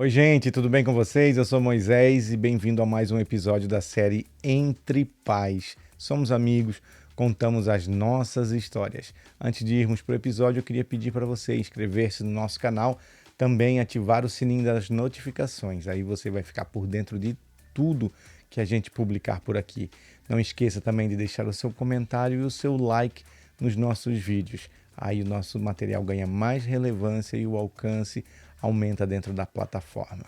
Oi, gente, tudo bem com vocês? Eu sou Moisés e bem-vindo a mais um episódio da série Entre Pais. Somos amigos, contamos as nossas histórias. Antes de irmos para o episódio, eu queria pedir para você inscrever-se no nosso canal, também ativar o sininho das notificações. Aí você vai ficar por dentro de tudo que a gente publicar por aqui. Não esqueça também de deixar o seu comentário e o seu like nos nossos vídeos. Aí o nosso material ganha mais relevância e o alcance aumenta dentro da plataforma.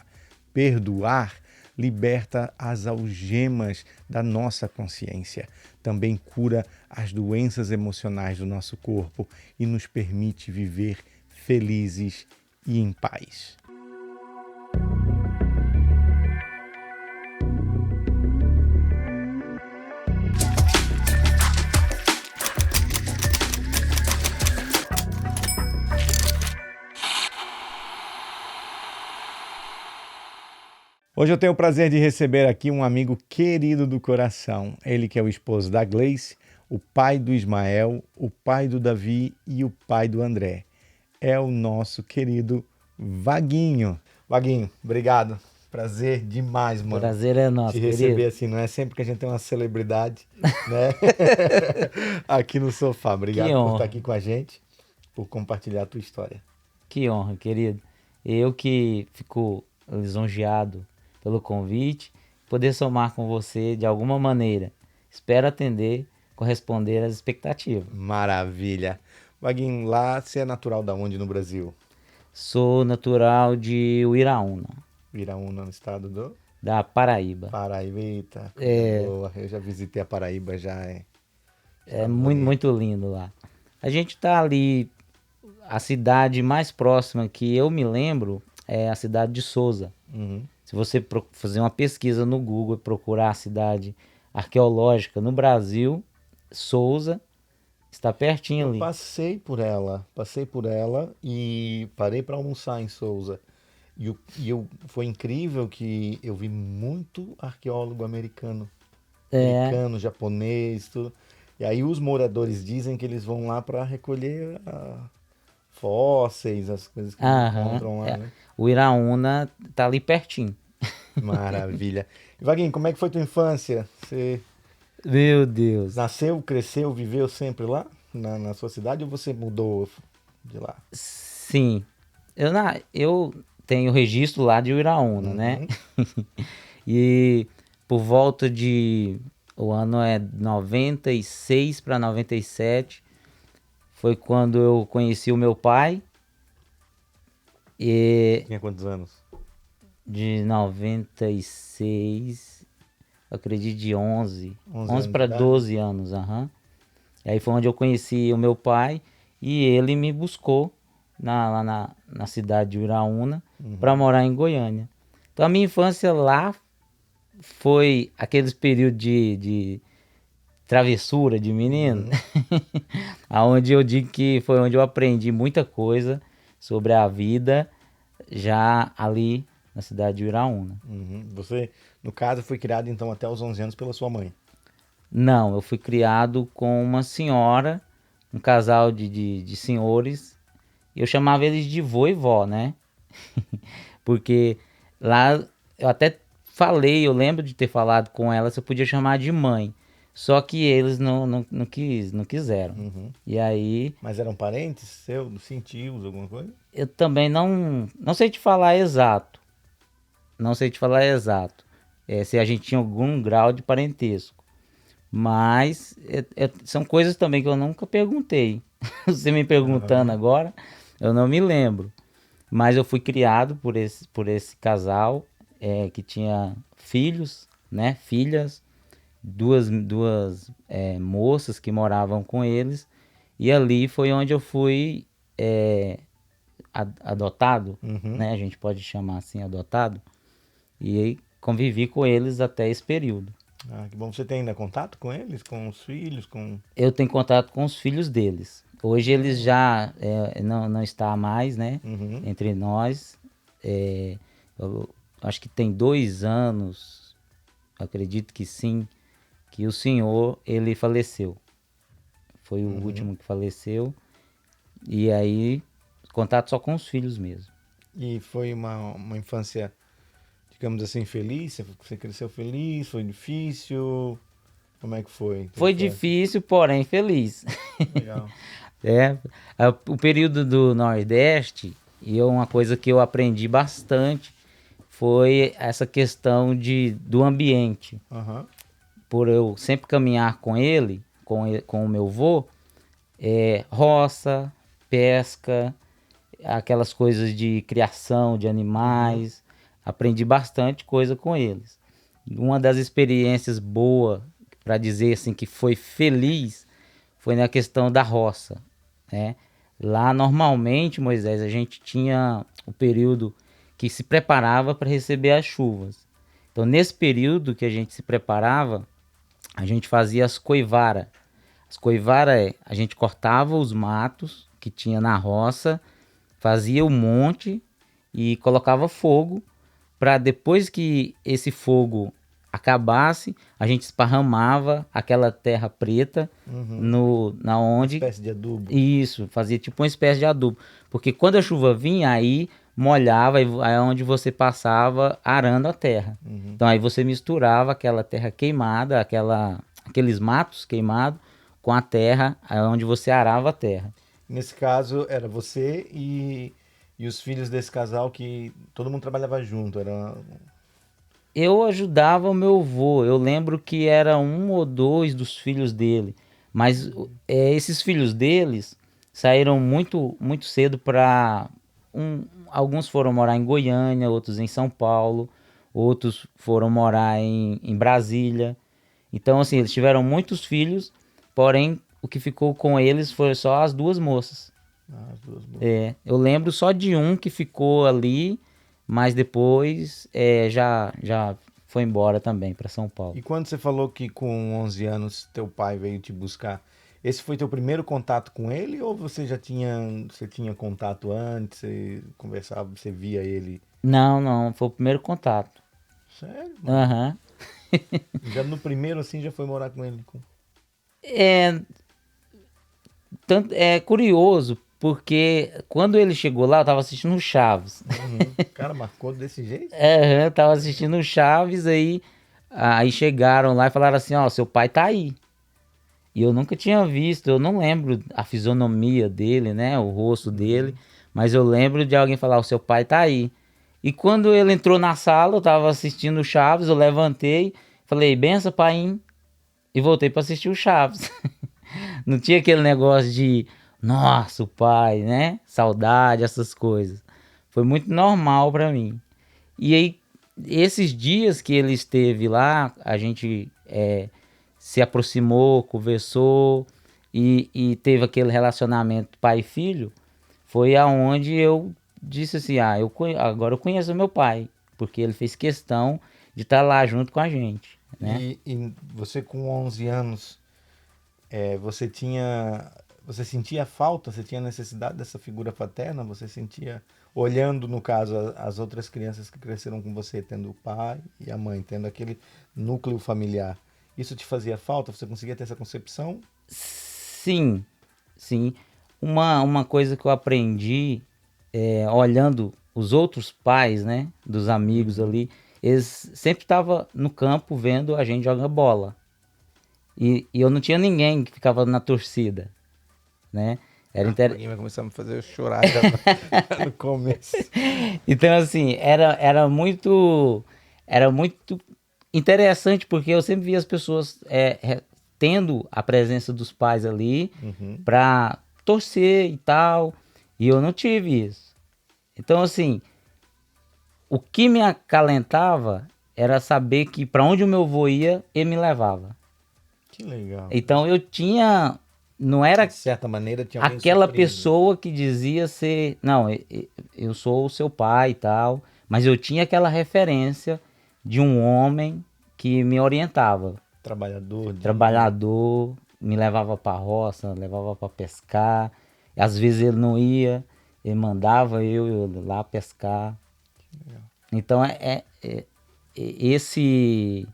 Perdoar liberta as algemas da nossa consciência. Também cura as doenças emocionais do nosso corpo e nos permite viver felizes e em paz. Hoje eu tenho o prazer de receber aqui um amigo querido do coração. Ele que é o esposo da Gleice, o pai do Ismael, o pai do Davi e o pai do André. É o nosso querido Vaguinho. Vaguinho, obrigado. Prazer demais, mano. Prazer é Te nosso, receber querido. assim, não é sempre que a gente tem uma celebridade, né? Aqui no sofá. Que Obrigado por estar honra, aqui com a gente, por compartilhar a tua história. que honra, querido. Eu que fico lisonjeado pelo convite, poder somar com você de alguma maneira. Espero atender, corresponder às expectativas. Maravilha. Vaguinho, lá você é natural da onde no Brasil? Sou natural de Uiraúna, Viraúna, no estado do da Paraíba. Paraíba. Eita, coisa boa. Eu já visitei a Paraíba, já é É estado muito, bonito. muito lindo lá. A gente tá ali, a cidade mais próxima que eu me lembro é a cidade de Sousa. Uhum. Se você fazer uma pesquisa no Google e procurar a cidade arqueológica no Brasil, Sousa está pertinho Eu ali. passei por ela e parei para almoçar em Sousa. Foi incrível que eu vi muito arqueólogo americano, É, japonês, tudo. E aí os moradores dizem que eles vão lá para recolher fósseis, as coisas que eles aham, encontram lá, né? o Iraúna tá ali pertinho. Maravilha. E Vaguinho, como é que foi tua infância? Você Meu Deus. nasceu, cresceu, viveu sempre lá na sua cidade ou você mudou de lá? Sim, eu tenho registro lá de Iraúna, né? Uhum, E por volta de, o ano é 96 para 97, foi quando eu conheci o meu pai. E tinha quantos anos? de 96, eu acredito de 11, 11 11 anos de para idade? 12 anos, aham. E aí foi onde eu conheci o meu pai e ele me buscou lá na cidade de Uraúna para Uhum, morar em Goiânia. Então a minha infância lá foi aqueles períodos de travessura de menino, uhum, aonde eu digo que foi onde eu aprendi muita coisa sobre a vida já ali na cidade de Uraúna. uhum. Você, no caso, foi criado então até os 11 anos pela sua mãe. Não, eu fui criado com uma senhora, um casal de senhores. Eu chamava eles de vô e vó, né? Porque lá eu até falei, eu lembro de ter falado com ela se eu podia chamar de mãe. Só que eles não quiseram. Uhum. E aí Mas eram parentes seus, sim, tios, alguma coisa? eu também não sei te falar exato. Não sei te falar exato. Se a gente tinha algum grau de parentesco. Mas são coisas também que eu nunca perguntei. Você me perguntando Aham. agora, eu não me lembro. Mas eu fui criado por esse casal que tinha filhos, né? Filhas, duas moças que moravam com eles. E ali foi onde eu fui é, adotado, Uhum. né? A gente pode chamar assim, adotado. E aí convivi com eles até esse período. Ah, que bom. Você tem ainda contato com eles, com os filhos, com... Eu tenho contato com os filhos deles. Hoje eles Ah, já não está mais, né, uhum. entre nós. Eu acho que tem 2 anos, acredito que sim, que o senhor ele faleceu. Foi o Uhum. último que faleceu. E aí contato só com os filhos mesmo. E foi uma infância, digamos assim, feliz? Você cresceu feliz? Foi difícil? Como é que foi a tua Foi infância? difícil, porém feliz. Legal. É, o período do Nordeste, e uma coisa que eu aprendi bastante foi essa questão do ambiente. Aham. Por eu sempre caminhar com ele, com o meu vô, roça, pesca, aquelas coisas de criação de Uhum. animais. Aprendi bastante coisa com eles. Uma das experiências boas, para dizer assim que foi feliz, foi na questão da roça, né? Lá normalmente, Moisés, a gente tinha o período que se preparava para receber as chuvas. Então, nesse período que a gente se preparava, a gente fazia as coivara. As coivara é, a gente cortava os matos que tinha na roça, fazia o monte e colocava fogo para depois que esse fogo acabasse, a gente esparramava aquela terra preta Uhum. no na Uma onde espécie de adubo. isso, fazia tipo uma espécie de adubo, porque quando a chuva vinha aí molhava e aí é onde você passava arando a terra. Uhum. Então aí você misturava aquela terra queimada, aqueles matos queimados com a terra, aí é onde você arava a terra. Nesse caso, era você e os filhos desse casal que todo mundo trabalhava junto. Era. Eu ajudava o meu avô. Eu lembro que era um ou dois dos filhos dele. Mas esses filhos deles saíram muito cedo para. Alguns foram morar em Goiânia, outros em São Paulo, outros foram morar em Brasília. Então, assim, eles tiveram muitos filhos, porém o que ficou com eles foi só as duas moças. Ah, as duas moças. Eu lembro só de um que ficou ali, mas depois já foi embora também para São Paulo. E quando você falou que com 11 anos teu pai veio te buscar, esse foi teu primeiro contato com ele ou você tinha contato antes, você conversava, você via ele? Não, não, foi o primeiro contato. Sério, mano? Aham. Já no primeiro assim já foi morar com ele? É, é curioso, porque quando ele chegou lá, eu tava assistindo o Chaves. Uhum. Cara, marcou desse jeito? Aham, tava assistindo o Chaves, aí chegaram lá e falaram assim, ó, seu pai tá aí. E eu nunca tinha visto, eu não lembro a fisionomia dele, né, o rosto dele, Uhum. mas eu lembro de alguém falar, o seu pai tá aí. E quando ele entrou na sala, eu tava assistindo o Chaves, eu levantei, falei, benção, pai, e voltei pra assistir o Chaves. Não tinha aquele negócio de, nossa, o pai, né, saudade, essas coisas. Foi muito normal pra mim. E aí, esses dias que ele esteve lá, a gente se aproximou, conversou e teve aquele relacionamento pai e filho. Foi aonde eu disse assim: ah, agora eu conheço meu pai, porque ele fez questão de estar lá junto com a gente, né? E você com 11 anos, você sentia falta, você tinha necessidade dessa figura paterna? Você sentia, olhando no caso as outras crianças que cresceram com você, tendo o pai e a mãe, tendo aquele núcleo familiar, isso te fazia falta? Você conseguia ter essa concepção? Sim, sim. Uma coisa que eu aprendi olhando os outros pais, né, dos amigos Uhum. ali, eles sempre estavam no campo vendo a gente jogar bola. E eu não tinha ninguém que ficava na torcida, né? Era inter... Alguém vai começar a me fazer eu chorar já no começo. Então, assim, era muito interessante porque eu sempre via as pessoas tendo a presença dos pais ali Uhum. pra torcer e tal, e eu não tive isso. Então, assim, o que me acalentava era saber que para onde o meu avô ia, ele me levava. Que legal, cara. Então eu tinha, não De era certa maneira, tinha alguém aquela suprindo. pessoa que dizia ser, não, eu sou o seu pai e tal, mas eu tinha aquela referência de um homem que me orientava, Trabalhador, digno. trabalhador, me levava para roça, levava para pescar. Às vezes ele não ia, ele mandava eu lá pescar. Então esse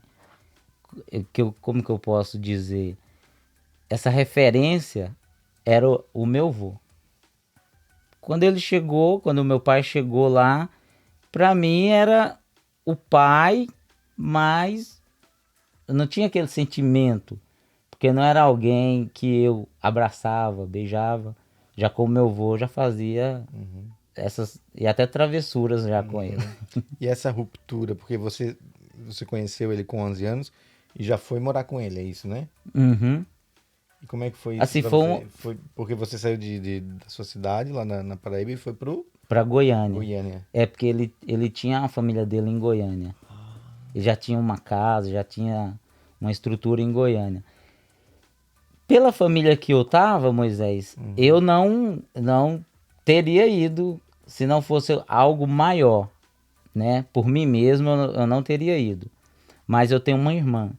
como que eu posso dizer? Essa referência era o meu avô. quando ele chegou, quando o meu pai chegou lá, pra mim era o pai, mas eu não tinha aquele sentimento, porque não era alguém que eu abraçava, beijava. Já como meu avô já fazia essas e até travessuras já com ele. E essa ruptura, porque você conheceu ele com 11 anos e já foi morar com ele, é isso, né? Uhum. E como é que foi isso Assim, pra foi você? Foi porque você saiu da sua cidade, lá na Paraíba, e foi pro para Goiânia. Goiânia. É porque ele tinha a família dele em Goiânia. Ele já tinha uma casa, já tinha uma estrutura em Goiânia. Pela família que eu tava, Moisés, eu não teria ido se não fosse algo maior, né? Por mim mesmo, eu não teria ido. Mas eu tenho uma irmã.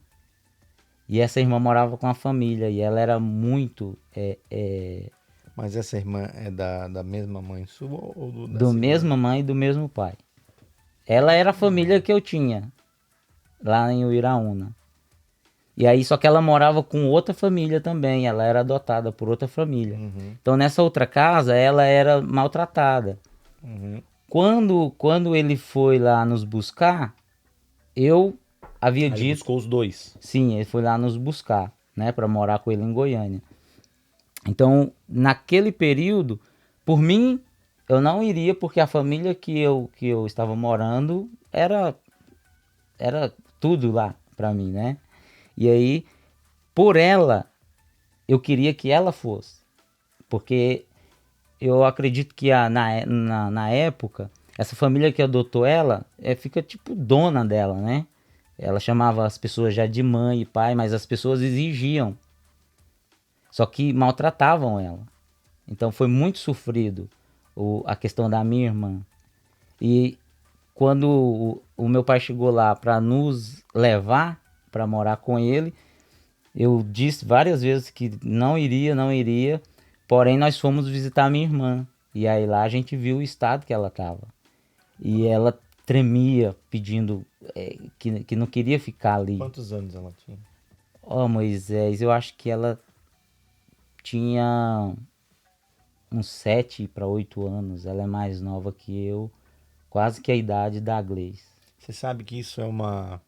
E essa irmã morava com a família e ela era muito Mas essa irmã é da mesma mãe sua ou da do segunda? mesma mãe e do mesmo pai. Ela era a família que eu tinha lá em Uiraúna. E aí, só que ela morava com outra família também, ela era adotada por outra família. Então, nessa outra casa, ela era maltratada. Quando ele foi lá nos buscar, eu havia Aí ele dito, buscou os dois. sim, ele foi lá nos buscar, né, para morar com ele em Goiânia. Então, naquele período, por mim, eu não iria porque a família que eu estava morando era tudo lá para mim, né? E aí, por ela, eu queria que ela fosse. Porque eu acredito que na época, essa família que adotou ela, fica tipo dona dela, né? Ela chamava as pessoas já de mãe e pai, mas as pessoas exigiam. Só que maltratavam ela. Então foi muito sofrido a questão da minha irmã. E quando o meu pai chegou lá para nos levar para morar com ele, eu disse várias vezes que não iria, não iria. Porém, nós fomos visitar minha irmã. E aí lá a gente viu o estado que ela estava. E ela tremia, pedindo que não queria ficar ali. Quantos anos ela tinha? Ó, Moisés, eu acho que ela tinha uns 7 para 8 anos. Ela é mais nova que eu, quase que a idade da Gleice. Você sabe que isso é uma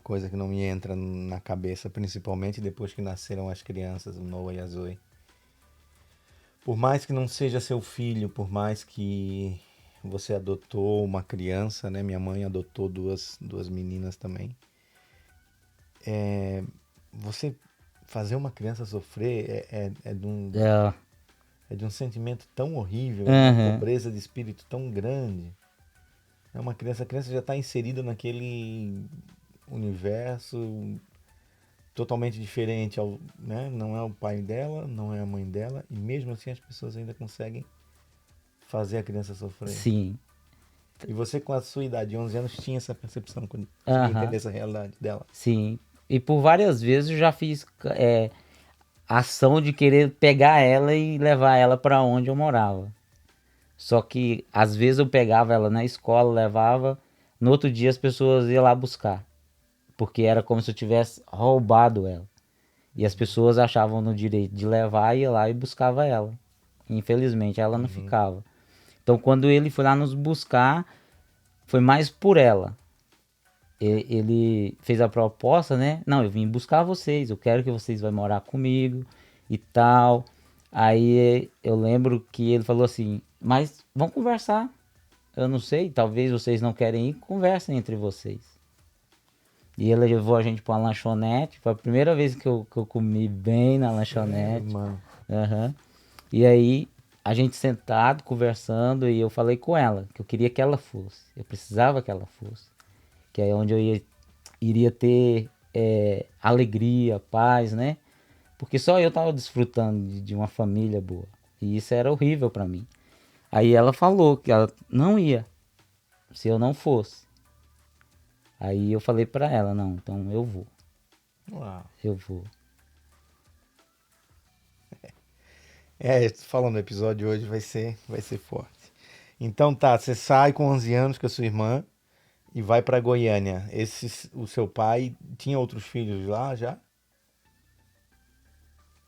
coisa que não me entra na cabeça, principalmente depois que nasceram as crianças, o Noah e a Zoe. Por mais que não seja seu filho, por mais que você adotou uma criança, né? Minha mãe adotou duas meninas também. Você fazer uma criança sofrer É, é de um sentimento tão horrível, é de uma aham, pobreza de espírito tão grande. A criança já está inserida naquele universo totalmente diferente né? Não é o pai dela, não é a mãe dela, e mesmo assim as pessoas ainda conseguem fazer a criança sofrer. sim, E você com a sua idade, de 11 anos, tinha essa percepção, conseguia aham, entender essa realidade dela. sim. E por várias vezes eu já fiz ação de querer pegar ela e levar ela para onde eu morava. Só que às vezes eu pegava ela na escola, levava, no outro dia as pessoas iam lá buscar, porque era como se eu tivesse roubado ela. E as pessoas achavam no direito de levar, ia lá e buscava ela. Infelizmente ela não ficava. Então quando ele foi lá nos buscar, foi mais por ela. Ele fez a proposta, né? Não, eu vim buscar vocês, eu quero que vocês vão morar comigo e tal. Aí eu lembro que ele falou assim, mas vamos conversar. Eu não sei, talvez vocês não querem ir, conversem entre vocês. E ele levou a gente pra uma lanchonete, foi a primeira vez que eu comi bem na Sério, lanchonete. mano. Aham. E aí, a gente sentado, conversando, e eu falei com ela, que eu queria que ela fosse. Eu precisava que ela fosse. Que é onde iria ter alegria, paz, né? Porque só eu tava desfrutando de uma família boa. E isso era horrível pra mim. Aí ela falou que ela não ia, se eu não fosse. Aí eu falei pra ela, não, então eu vou, Uau. eu vou. Falando do episódio de hoje vai ser forte. Então tá, você sai com 11 anos com a sua irmã e vai pra Goiânia. O seu pai tinha outros filhos lá já?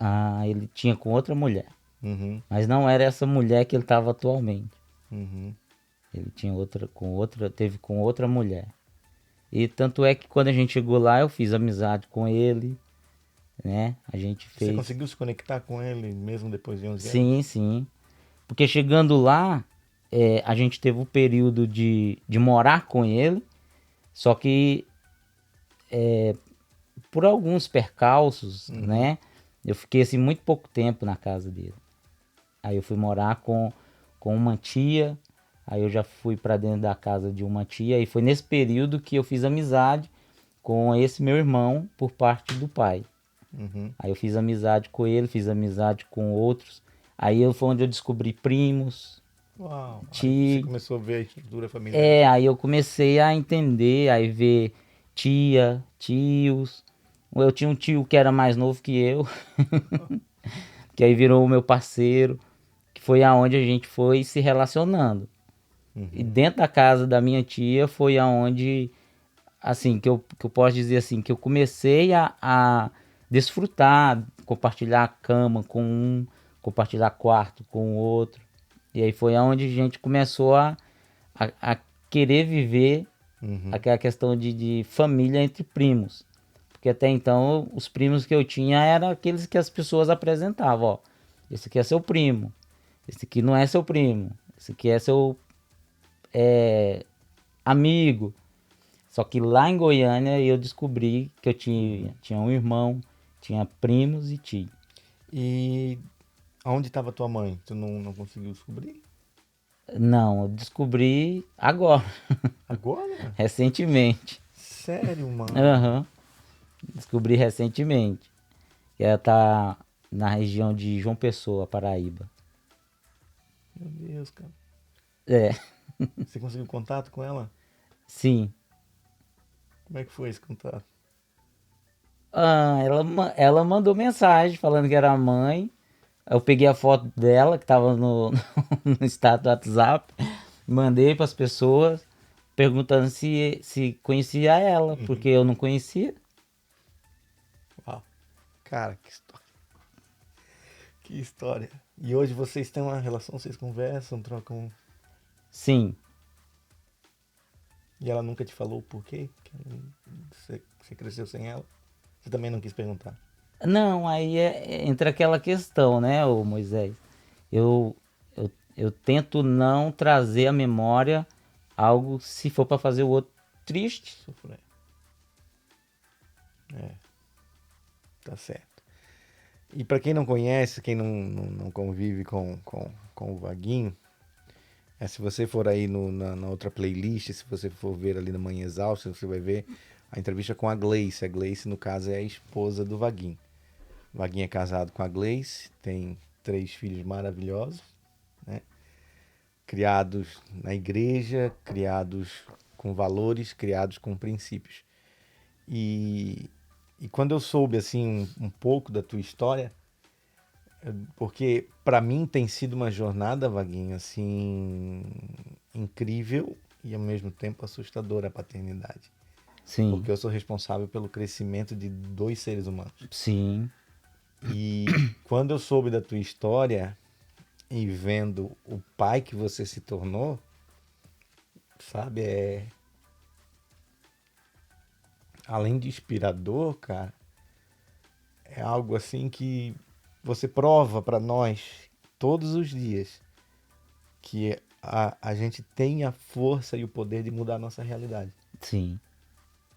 Ah, ele tinha com outra mulher. Uhum, Mas não era essa mulher que ele estava atualmente. uhum. Ele tinha teve com outra mulher. E tanto é que quando a gente chegou lá, eu fiz amizade com ele, né? A gente Você fez. conseguiu se conectar com ele mesmo depois de 11 anos? Sim, sim. Porque chegando lá, a gente teve o período de morar com ele, só que por alguns percalços, Uhum, né? Eu fiquei assim muito pouco tempo na casa dele. Aí eu fui morar com uma tia, aí eu já fui para dentro da casa de uma tia, e foi nesse período que eu fiz amizade com esse meu irmão por parte do pai. uhum. Aí eu fiz amizade com ele, fiz amizade com outros. Foi onde eu descobri primos, Uau! Aí você tio. começou a ver a estrutura familiar. Aí eu comecei a entender, aí ver tia, tios. Eu tinha um tio que era mais novo que eu, que aí virou o meu parceiro, que foi aonde a gente foi se relacionando. E Uhum, dentro da casa da minha tia foi aonde, assim, que eu posso dizer assim, que eu comecei a desfrutar, compartilhar a cama com um, compartilhar quarto com o outro. E aí foi aonde a gente começou a querer viver uhum. aquela questão de família entre primos. Porque até então os primos que eu tinha eram aqueles que as pessoas apresentavam, ó. Esse aqui é seu primo, esse aqui não é seu primo, esse aqui é seu amigo. Só que lá em Goiânia eu descobri que eu tinha um irmão, tinha primos e tio. E aonde estava tua mãe? Tu não conseguiu descobrir? Não, eu descobri agora, Agora? recentemente. Sério, mano? Aham, descobri recentemente. Que ela tá na região de João Pessoa, Paraíba. Meu Deus, cara. É, Você conseguiu contato com ela? sim. Como é que foi esse contato? Ela mandou mensagem falando que era a mãe. Eu peguei a foto dela, que tava no status do WhatsApp, mandei para as pessoas, perguntando se conhecia ela, Uhum. porque eu não conhecia. Uau. Cara, que história. Que história. E hoje vocês têm uma relação, vocês conversam, trocam. Sim. E ela nunca te falou o porquê que você cresceu sem ela? Você também não quis perguntar. Não, aí entra aquela questão, né, ô Moisés? Eu, eu tento não trazer à memória algo se for para fazer o outro triste. Sofrer. É, tá certo. E pra quem não conhece, quem não convive com o Vaguinho, se você for aí na outra playlist, se você for ver ali na Manhã Exausta, você vai ver a entrevista com a Gleice. A Gleice, no caso, é a esposa do Vaguinho. O Vaguinho é casado com a Gleice, tem 3 filhos maravilhosos, né? Criados na igreja, criados com valores, criados com princípios. E, e quando eu soube assim um pouco da tua história, porque para mim tem sido uma jornada, Vaguinho, assim, incrível e ao mesmo tempo assustadora a paternidade. Sim, Porque eu sou responsável pelo crescimento de 2 seres humanos. sim, E quando eu soube da tua história e vendo o pai que você se tornou, sabe, além de inspirador, cara, é algo assim que você prova para nós todos os dias que a gente tem a força e o poder de mudar a nossa realidade. sim,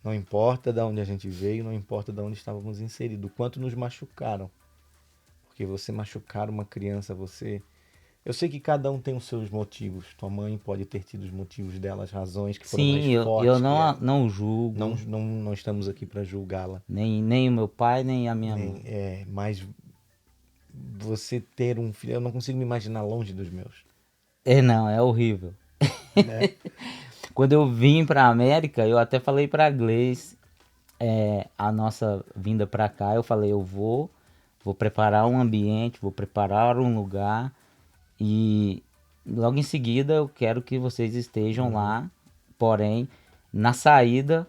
Não importa de onde a gente veio, não importa de onde estávamos inseridos, o quanto nos machucaram. Porque você machucar uma criança, você. Eu sei que cada um tem os seus motivos. Tua mãe pode ter tido os motivos dela, as razões que foram mais sim, eu fortes que não, ela. não Não, julgo, não estamos aqui para julgá-la. nem o meu pai, nem a minha Nem, mãe. mas você ter um filho, eu não consigo me imaginar longe dos meus. Não, é horrível. Né? Quando eu vim pra América, eu até falei pra Gleice, a nossa vinda pra cá, eu falei, vou preparar um ambiente, vou preparar um lugar e logo em seguida eu quero que vocês estejam Uhum. lá. Porém, na saída,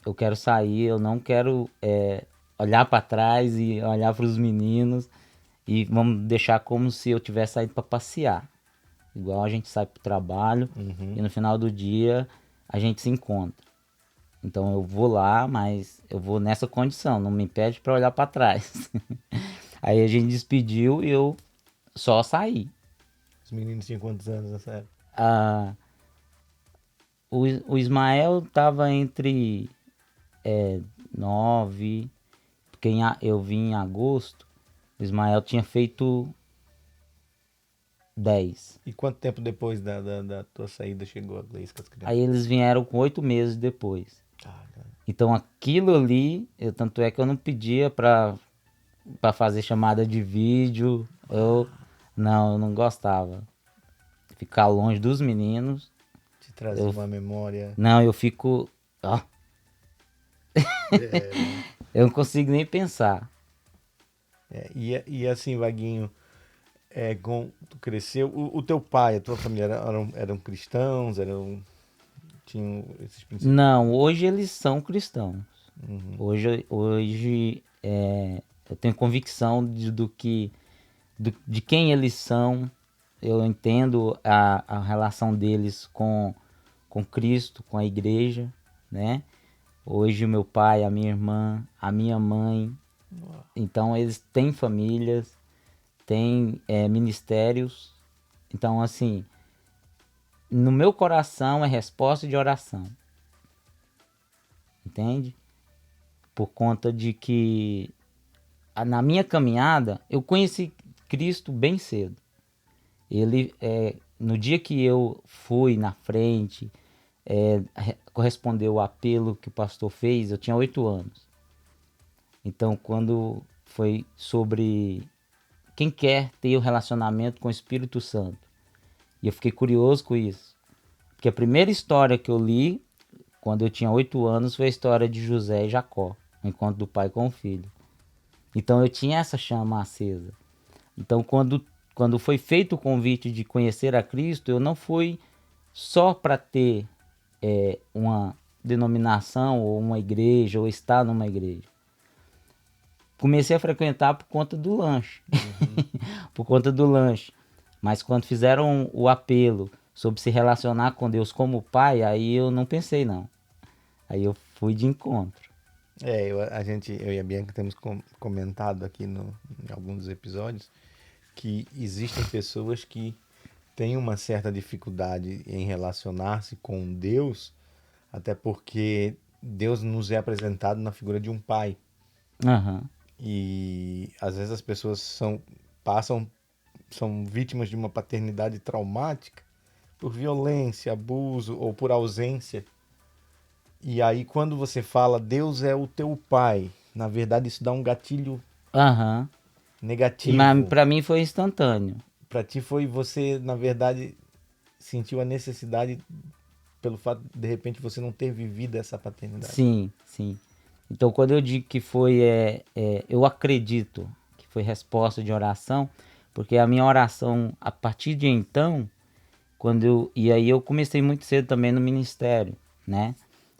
eu quero sair, eu não quero olhar pra trás e olhar pros meninos. e vamos deixar como se eu tivesse saído para passear. Igual a gente sai para o trabalho e no final do dia a gente se encontra. Então eu vou lá, mas eu vou nessa condição, não me impede para olhar para trás. Aí a gente despediu e eu só saí. Os meninos tinham quantos anos nessa época? Ah, o Ismael tava entre 9, porque eu vim em agosto, o Ismael tinha feito 10. E quanto tempo depois da tua saída chegou a Gleice com as Aí crianças? eles vieram com 8 meses depois. Ah, cara. Então aquilo ali, tanto é que eu não pedia pra fazer chamada de vídeo. Eu não gostava. Ficar longe dos meninos. Te trazia Eu, uma memória. não, eu fico. Ó, eu não consigo nem pensar. E assim, Vaguinho, tu cresceu, o teu pai, a tua família eram cristãos, tinham esses princípios? Não, hoje eles são cristãos. Hoje eu tenho convicção de quem eles são. Eu entendo a relação deles com Cristo, com a igreja, né? Hoje o meu pai, a minha irmã, a minha mãe, então eles têm famílias, têm ministérios. Então, assim, no meu coração é resposta de oração, entende? Por conta de que na minha caminhada eu conheci Cristo bem cedo. Ele, no dia que eu fui na frente, correspondeu ao apelo que o pastor fez, eu tinha 8 anos. Então, quando foi sobre quem quer ter o relacionamento com o Espírito Santo, e eu fiquei curioso com isso, porque a primeira história que eu li, quando eu tinha 8 anos, foi a história de José e Jacó, o encontro do pai com o filho. Então, eu tinha essa chama acesa. Então, quando foi feito o convite de conhecer a Cristo, eu não fui só para ter uma denominação ou uma igreja ou estar numa igreja. Comecei a frequentar por conta do lanche. Por conta do lanche. Mas quando fizeram o apelo sobre se relacionar com Deus como pai, aí eu não pensei não. Aí eu fui de encontro. Eu e a Bianca temos comentado aqui em alguns episódios que existem pessoas que têm uma certa dificuldade em relacionar-se com Deus, até porque Deus nos é apresentado na figura de um pai. Aham. E às vezes as pessoas são vítimas de uma paternidade traumática por violência, abuso ou por ausência. E aí quando você fala Deus é o teu pai, na verdade isso dá um gatilho Aham. Mas negativo. pra mim foi instantâneo. Para ti foi você, na verdade, sentiu a necessidade pelo fato de repente você não ter vivido essa paternidade. Sim, sim. Então quando eu digo que foi, eu acredito que foi resposta de oração, porque a minha oração, a partir de então, e aí eu comecei muito cedo também no ministério, né?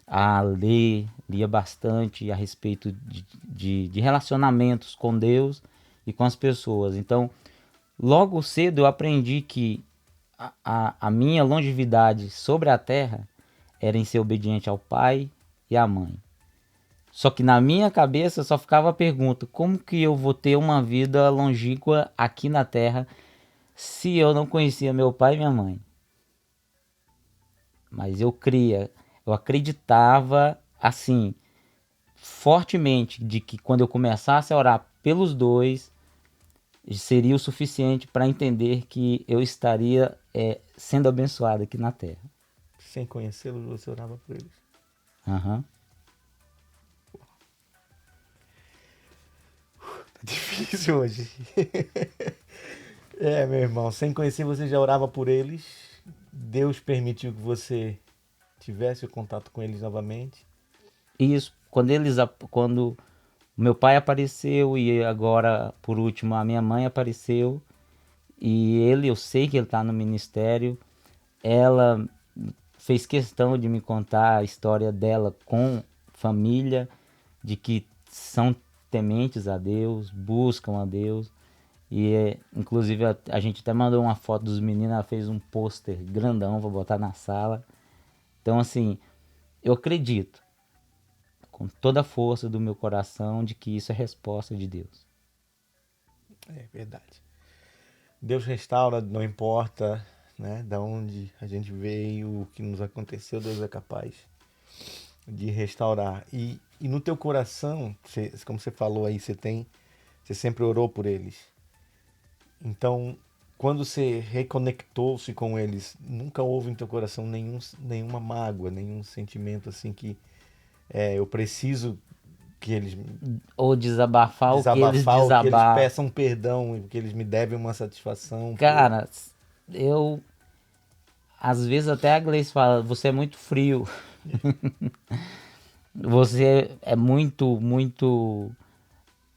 A lia bastante a respeito de relacionamentos com Deus e com as pessoas. Então, logo cedo eu aprendi que a minha longevidade sobre a terra era em ser obediente ao pai e à mãe. Só que na minha cabeça só ficava a pergunta: como que eu vou ter uma vida longínqua aqui na terra se eu não conhecia meu pai e minha mãe? Mas eu acreditava assim, fortemente, de que quando eu começasse a orar pelos dois, seria o suficiente para entender que eu estaria sendo abençoado aqui na terra. Sem conhecê-los, você orava por eles. Aham. Tá difícil hoje. Meu irmão, sem conhecer você já orava por eles. Deus permitiu que você tivesse o contato com eles novamente. Isso, quando o meu pai apareceu e agora, por último, a minha mãe apareceu, e eu sei que ele está no ministério, ela fez questão de me contar a história dela com família, de que são tementes a Deus, buscam a Deus. Inclusive, a gente até mandou uma foto dos meninos, ela fez um pôster grandão, vou botar na sala. Então, assim, eu acredito, com toda a força do meu coração, de que isso é resposta de Deus. É verdade. Deus restaura, não importa, né, da onde a gente veio, o que nos aconteceu, Deus é capaz de restaurar. E no teu coração, como você falou aí, você sempre orou por eles. Então, quando você reconectou-se com eles, nunca houve em teu coração nenhuma mágoa, nenhum sentimento assim que eu preciso que eles Ou desabafar o que eles desabafar, ou que eles desabafam. peçam perdão, que eles me devem uma satisfação por... Cara, eu. Às vezes até a Gleice fala: você é muito frio. Você é muito, muito.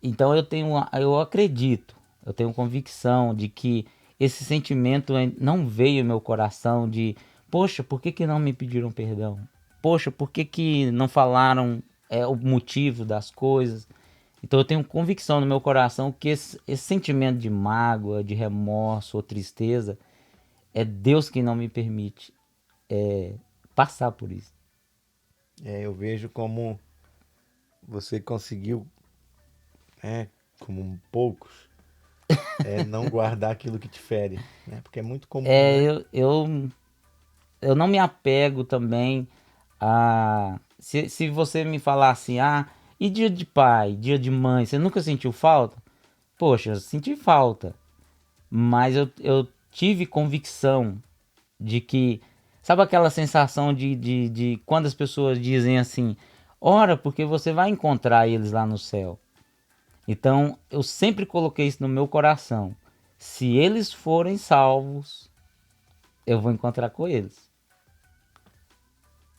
Então eu acredito, eu tenho convicção de que esse sentimento não veio ao meu coração de, poxa, por que que não me pediram perdão? Poxa, por que que não falaram o motivo das coisas? Então eu tenho convicção no meu coração que esse sentimento de mágoa, de remorso ou tristeza é Deus que não me permite passar por isso. Eu vejo como você conseguiu, como poucos, não guardar aquilo que te fere, né? Porque é muito comum, É, né? eu não me apego também a. Se você me falar assim, e dia de pai, dia de mãe, você nunca sentiu falta? Poxa, eu senti falta. Mas eu tive convicção de que. Sabe aquela sensação de quando as pessoas dizem assim: ora, porque você vai encontrar eles lá no céu. Então eu sempre coloquei isso no meu coração. Se eles forem salvos, eu vou encontrar com eles.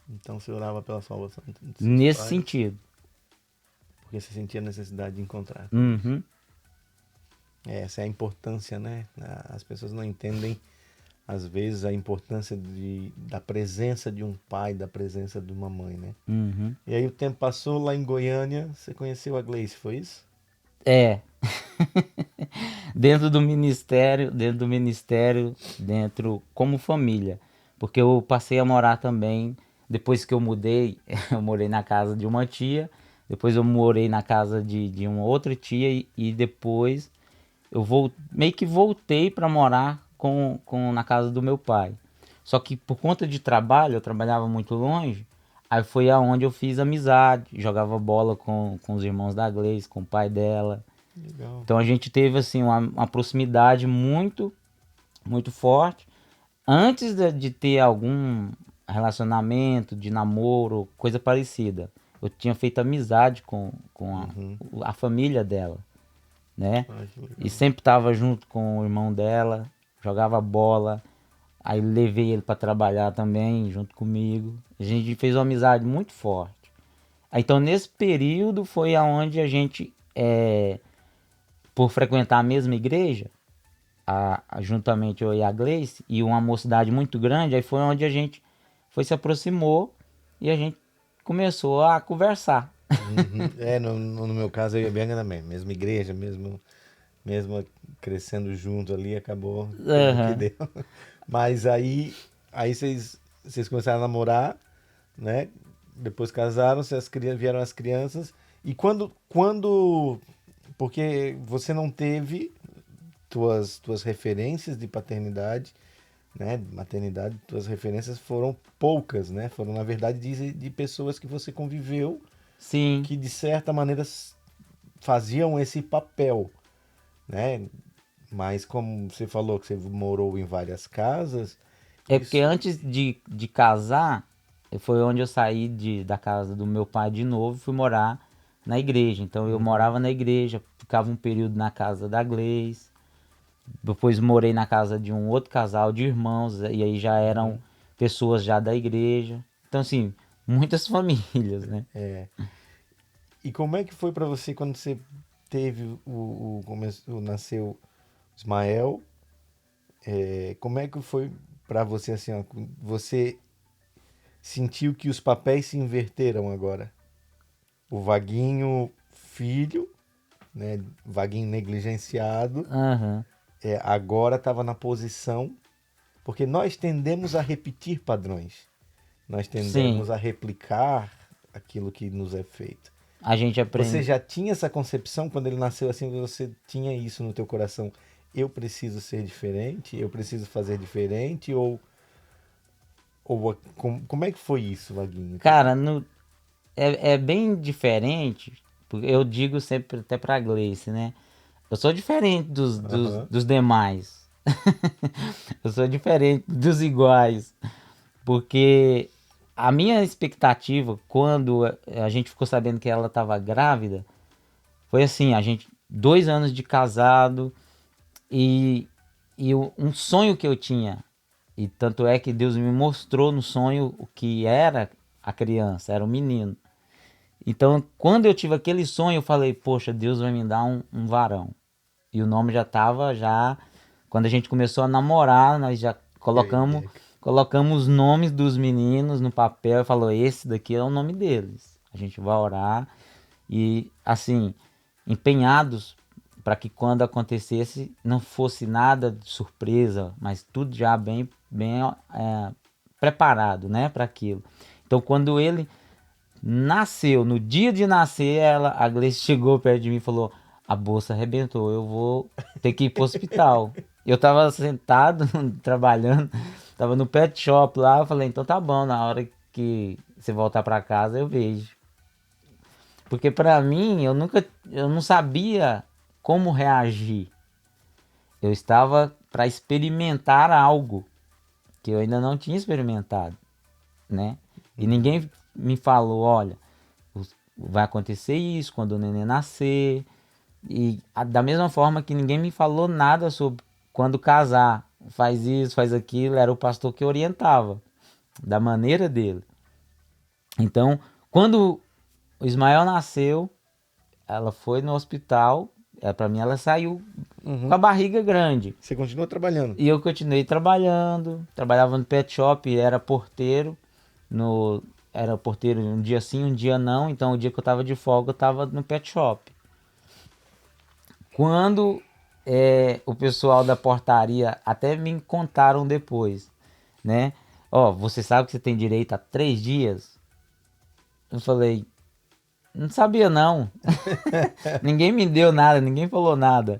Então você orava pela salvação de seus Nesse pais, sentido. porque você sentia a necessidade de encontrar com eles. Uhum. Essa é a importância, né? As pessoas não entendem, às vezes, a importância da presença de um pai, da presença de uma mãe, né? Uhum. E aí o tempo passou lá em Goiânia, você conheceu a Gleice, foi isso? É. Dentro como família. Porque eu passei a morar também, depois que eu mudei, eu morei na casa de uma tia, depois eu morei na casa de uma outra tia e depois meio que voltei para morar na casa do meu pai. Só que por conta de trabalho, eu trabalhava muito longe, aí foi aonde eu fiz amizade, jogava bola com os irmãos da Gleice, com o pai dela. Legal. Então a gente teve assim uma proximidade muito, muito forte. Antes de ter algum relacionamento, de namoro, coisa parecida, eu tinha feito amizade com Uhum. a família dela, né? Ai, que E legal. sempre tava junto com o irmão dela, jogava bola. Aí levei ele para trabalhar também, junto comigo. A gente fez uma amizade muito forte. Então nesse período foi aonde a gente, por frequentar a mesma igreja, juntamente eu e a Gleice, e uma mocidade muito grande, aí foi onde a gente foi se aproximou e a gente começou a conversar. Uhum. No meu caso, eu e a Bianca também, mesma igreja, mesmo crescendo junto ali, acabou deu no que Aham. deu. Mas aí vocês começaram a namorar, né? Depois casaram, vieram as crianças. E porque você não teve tuas referências de paternidade, né? Maternidade, tuas referências foram poucas, né? Foram, na verdade, de pessoas que você conviveu, Sim. que de certa maneira faziam esse papel, né? Mas como você falou que você morou em várias casas, É porque isso. antes de casar, foi onde eu saí da casa do meu pai de novo e fui morar na igreja. Então eu Uhum, morava na igreja, ficava um período na casa da Gleice, depois morei na casa de um outro casal de irmãos, e aí já eram uhum. pessoas já da igreja. Então, assim, muitas famílias, né? E como é que foi para você quando você teve nasceu Ismael? Como é que foi para você assim, ó, você sentiu que os papéis se inverteram agora? O Vaguinho filho, né, Vaguinho negligenciado, Aham. agora estava na posição, porque nós tendemos a repetir padrões, nós Sim, tendemos a replicar aquilo que nos é feito. a gente Você aprende. já tinha essa concepção quando ele nasceu assim, você tinha isso no teu coração? Eu preciso ser diferente, eu preciso fazer diferente, como é que foi isso, Vaguinho? Cara, é bem diferente, porque eu digo sempre até pra Gleice, né? Eu sou diferente Aham. dos demais. Eu sou diferente dos iguais. Porque a minha expectativa, quando a gente ficou sabendo que ela estava grávida, foi assim, a gente, 2 anos de casado e, um sonho que eu tinha. E tanto é que Deus me mostrou no sonho o que era a criança, era um menino. Então, quando eu tive aquele sonho, eu falei, poxa, Deus vai me dar um varão. E o nome já estava já. Quando a gente começou a namorar, nós já colocamos os nomes dos meninos no papel e falou, esse daqui é o nome deles. A gente vai orar e assim, empenhados para que quando acontecesse não fosse nada de surpresa, mas tudo já bem preparado, né, para aquilo. Então, quando ele nasceu, no dia de nascer, a Gleice chegou perto de mim e falou: a bolsa arrebentou, eu vou ter que ir pro hospital. Eu tava sentado, trabalhando, tava no pet shop lá, eu falei, então tá bom, na hora que você voltar pra casa eu vejo. Porque pra mim, eu não sabia como reagir. Eu estava para experimentar algo que eu ainda não tinha experimentado, né? E Uhum. ninguém me falou, olha, vai acontecer isso quando o neném nascer. E da mesma forma que ninguém me falou nada sobre quando casar, faz isso, faz aquilo, era o pastor que orientava, da maneira dele. Então, quando o Ismael nasceu, ela foi no hospital, para mim ela saiu com a Uhum. barriga grande. Você continua trabalhando? E eu continuei trabalhando, trabalhava no pet shop, era porteiro, no, era porteiro um dia sim, um dia não, então o dia que eu tava de folga eu tava no pet shop. Quando o pessoal da portaria até me contaram depois, né? Ó, você sabe que você tem direito a 3 dias? Eu falei, não sabia não. Ninguém me deu nada, ninguém falou nada.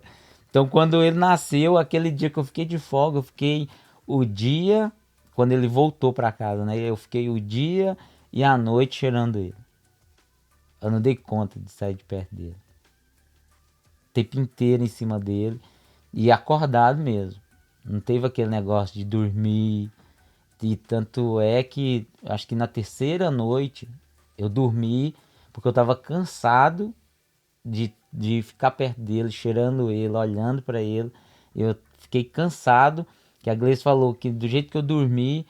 Então, quando ele nasceu, aquele dia que eu fiquei de folga, eu fiquei o dia, quando ele voltou para casa, né? Eu fiquei o dia e a noite cheirando ele. Eu não dei conta de sair de perto dele. O tempo inteiro em cima dele e acordado mesmo. Não teve aquele negócio de dormir. E tanto é que, acho que na terceira noite, eu dormi porque eu tava cansado de ficar perto dele, cheirando ele, olhando para ele. Eu fiquei cansado, que a Gleice falou que do jeito que eu dormi,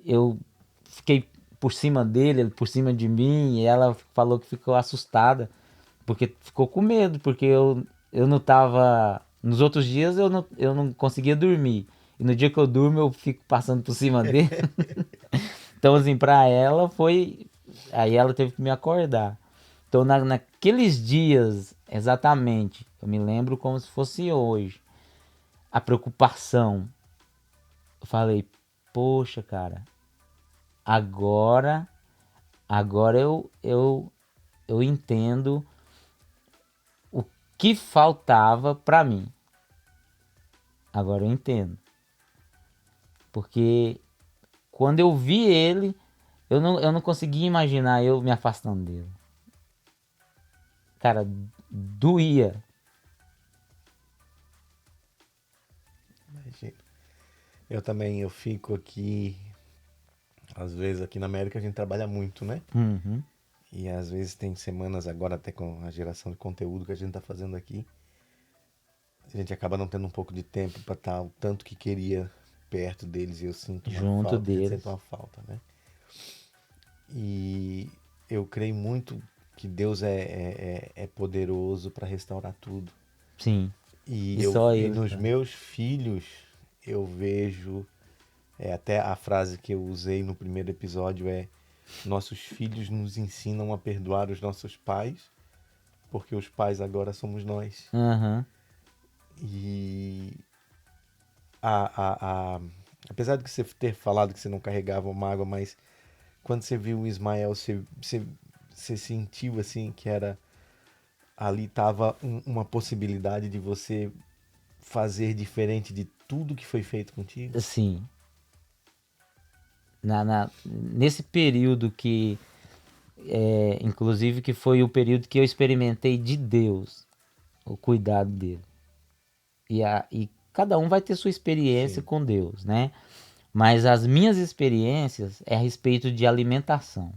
eu fiquei por cima dele, ele por cima de mim, e ela falou que ficou assustada, porque ficou com medo, porque eu não tava. Nos outros dias eu não conseguia dormir. E no dia que eu durmo, eu fico passando por cima dele. Então, assim, pra ela foi. Aí ela teve que me acordar. Então, naqueles dias, exatamente, eu me lembro como se fosse hoje, a preocupação. Eu falei, poxa, cara, agora, agora eu entendo o que faltava pra mim. Agora eu entendo. Porque quando eu vi ele, eu não conseguia imaginar eu me afastando dele. Cara, doía. Imagina. Eu também, eu fico aqui, às vezes aqui na América a gente trabalha muito, né? Uhum. E às vezes tem semanas agora até com a geração de conteúdo que a gente tá fazendo aqui, a gente acaba não tendo um pouco de tempo para estar o tanto que queria perto deles e eu sinto uma Junto falta, a gente sente deles. uma falta, né? E eu creio muito que Deus é poderoso para restaurar tudo. Sim. E, E só e ele nos sabe. meus filhos eu vejo, até a frase que eu usei no primeiro episódio nossos filhos nos ensinam a perdoar os nossos pais porque os pais agora somos nós. Aham. E a, a, a- apesar de que você ter falado que você não carregava mágoa, mas quando você viu o Ismael, você sentiu assim que era ali estava uma possibilidade de você fazer diferente de tudo que foi feito contigo? Assim, nesse período que, inclusive, que foi o período que eu experimentei de Deus, o cuidado dele. E cada um vai ter sua experiência Sim. com Deus, né? Mas as minhas experiências é a respeito de alimentação.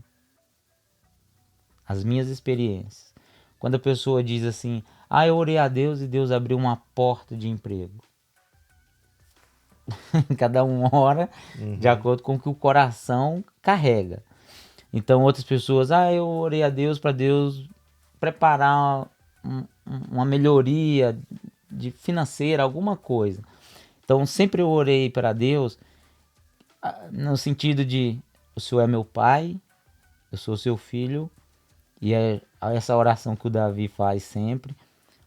As minhas experiências. Quando a pessoa diz assim, ah, eu orei a Deus e Deus abriu uma porta de emprego. Cada um ora de Uhum. acordo com o que o coração carrega. Então outras pessoas, ah, eu orei a Deus para Deus preparar uma melhoria de financeira, alguma coisa. Então sempre eu orei para Deus no sentido de o Senhor é meu pai, eu sou seu filho, e é essa oração que o Davi faz sempre.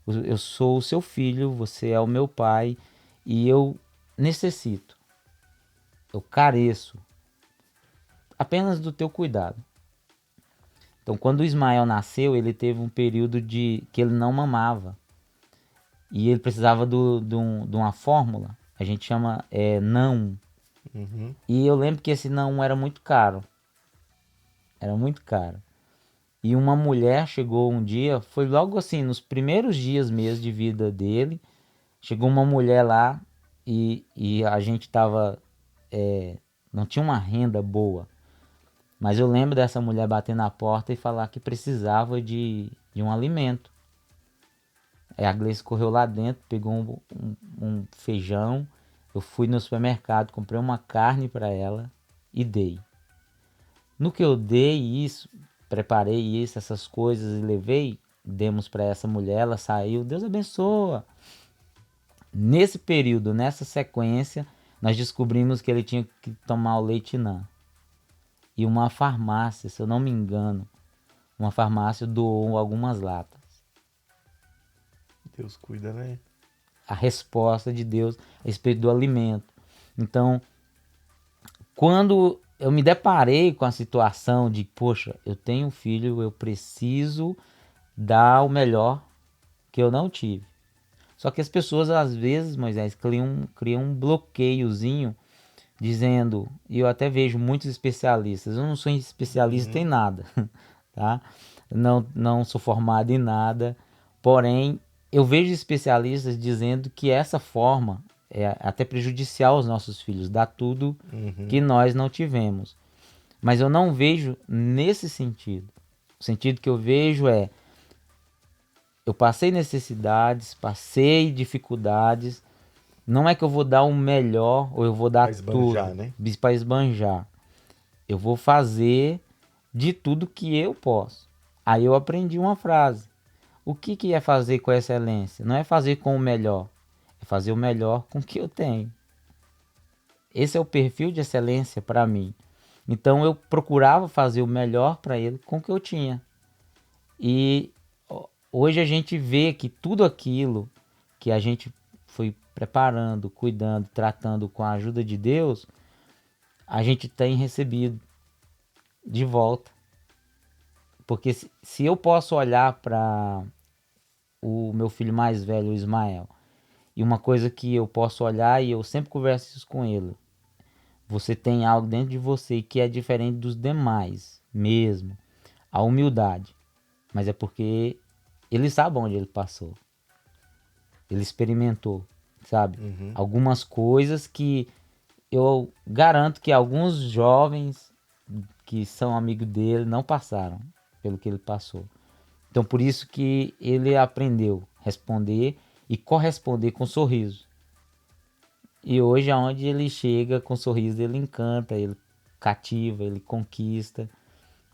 Eu sou o seu filho, você é o meu pai, e eu necessito, eu careço apenas do teu cuidado. Então, quando o Ismael nasceu, ele teve um período de que ele não mamava. E ele precisava de uma fórmula, a gente chama não. Uhum. E eu lembro que esse não era muito caro. Era muito caro. E uma mulher chegou um dia, foi logo assim, nos primeiros dias mesmo de vida dele, chegou uma mulher lá e a gente tava, não tinha uma renda boa. Mas eu lembro dessa mulher bater na porta e falar que precisava de um alimento. Aí a Gleice correu lá dentro, pegou um feijão. Eu fui no supermercado, comprei uma carne para ela e dei. No que eu dei isso, preparei isso, essas coisas e levei, demos para essa mulher, ela saiu, Deus abençoa. Nesse período, nessa sequência, nós descobrimos que ele tinha que tomar o leite Nan. E uma farmácia, se eu não me engano, uma farmácia doou algumas latas. Deus cuida, né? A resposta de Deus a respeito do alimento. Então, quando eu me deparei com a situação de, poxa, eu tenho um filho, eu preciso dar o melhor que eu não tive. Só que as pessoas, às vezes, Moisés, criam um bloqueiozinho dizendo, e eu até vejo muitos especialistas, eu não sou especialista em Uhum. nada, tá? Não sou formado em nada, porém, eu vejo especialistas dizendo que essa forma é até prejudicial aos nossos filhos, dá tudo que Uhum. nós não tivemos. Mas eu não vejo nesse sentido. O sentido que eu vejo é, eu passei necessidades, passei dificuldades, não é que eu vou dar o melhor ou eu vou Pra dar esbanjar, tudo né? para esbanjar. Eu vou fazer de tudo que eu posso. Aí eu aprendi uma frase. O que é fazer com excelência? Não é fazer com o melhor, é fazer o melhor com o que eu tenho. Esse é o perfil de excelência para mim. Então eu procurava fazer o melhor para ele com o que eu tinha. E hoje a gente vê que tudo aquilo que a gente foi preparando, cuidando, tratando com a ajuda de Deus, a gente tem recebido de volta. Porque se eu posso olhar para o meu filho mais velho, o Ismael, e uma coisa que eu posso olhar e eu sempre converso isso com ele, você tem algo dentro de você que é diferente dos demais, mesmo. A humildade. Mas é porque ele sabe onde ele passou. Ele experimentou, sabe? Uhum. Algumas coisas que eu garanto que alguns jovens que são amigos dele não passaram pelo que ele passou. Então por isso que ele aprendeu a responder e corresponder com sorriso. E hoje aonde ele chega com sorriso, ele encanta, ele cativa, ele conquista.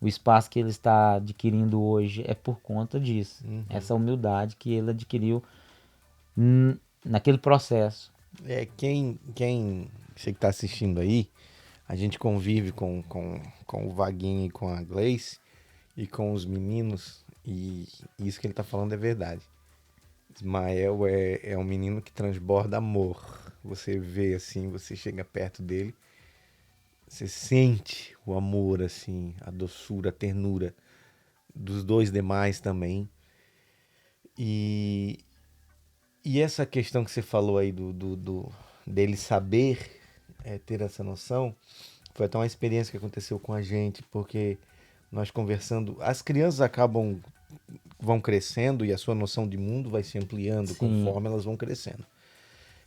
O espaço que ele está adquirindo hoje é por conta disso. Uhum. Essa humildade que ele adquiriu naquele processo. Quem você que tá assistindo aí, a gente convive com o Vaguinho e com a Gleice e com os meninos. E isso que ele tá falando é verdade. Ismael é um menino que transborda amor. Você vê assim, você chega perto dele, você sente o amor, assim, a doçura, a ternura dos dois demais também. E, e essa questão que você falou aí dele saber ter essa noção, foi até uma experiência que aconteceu com a gente, porque nós conversando, as crianças vão crescendo e a sua noção de mundo vai se ampliando Sim, conforme elas vão crescendo.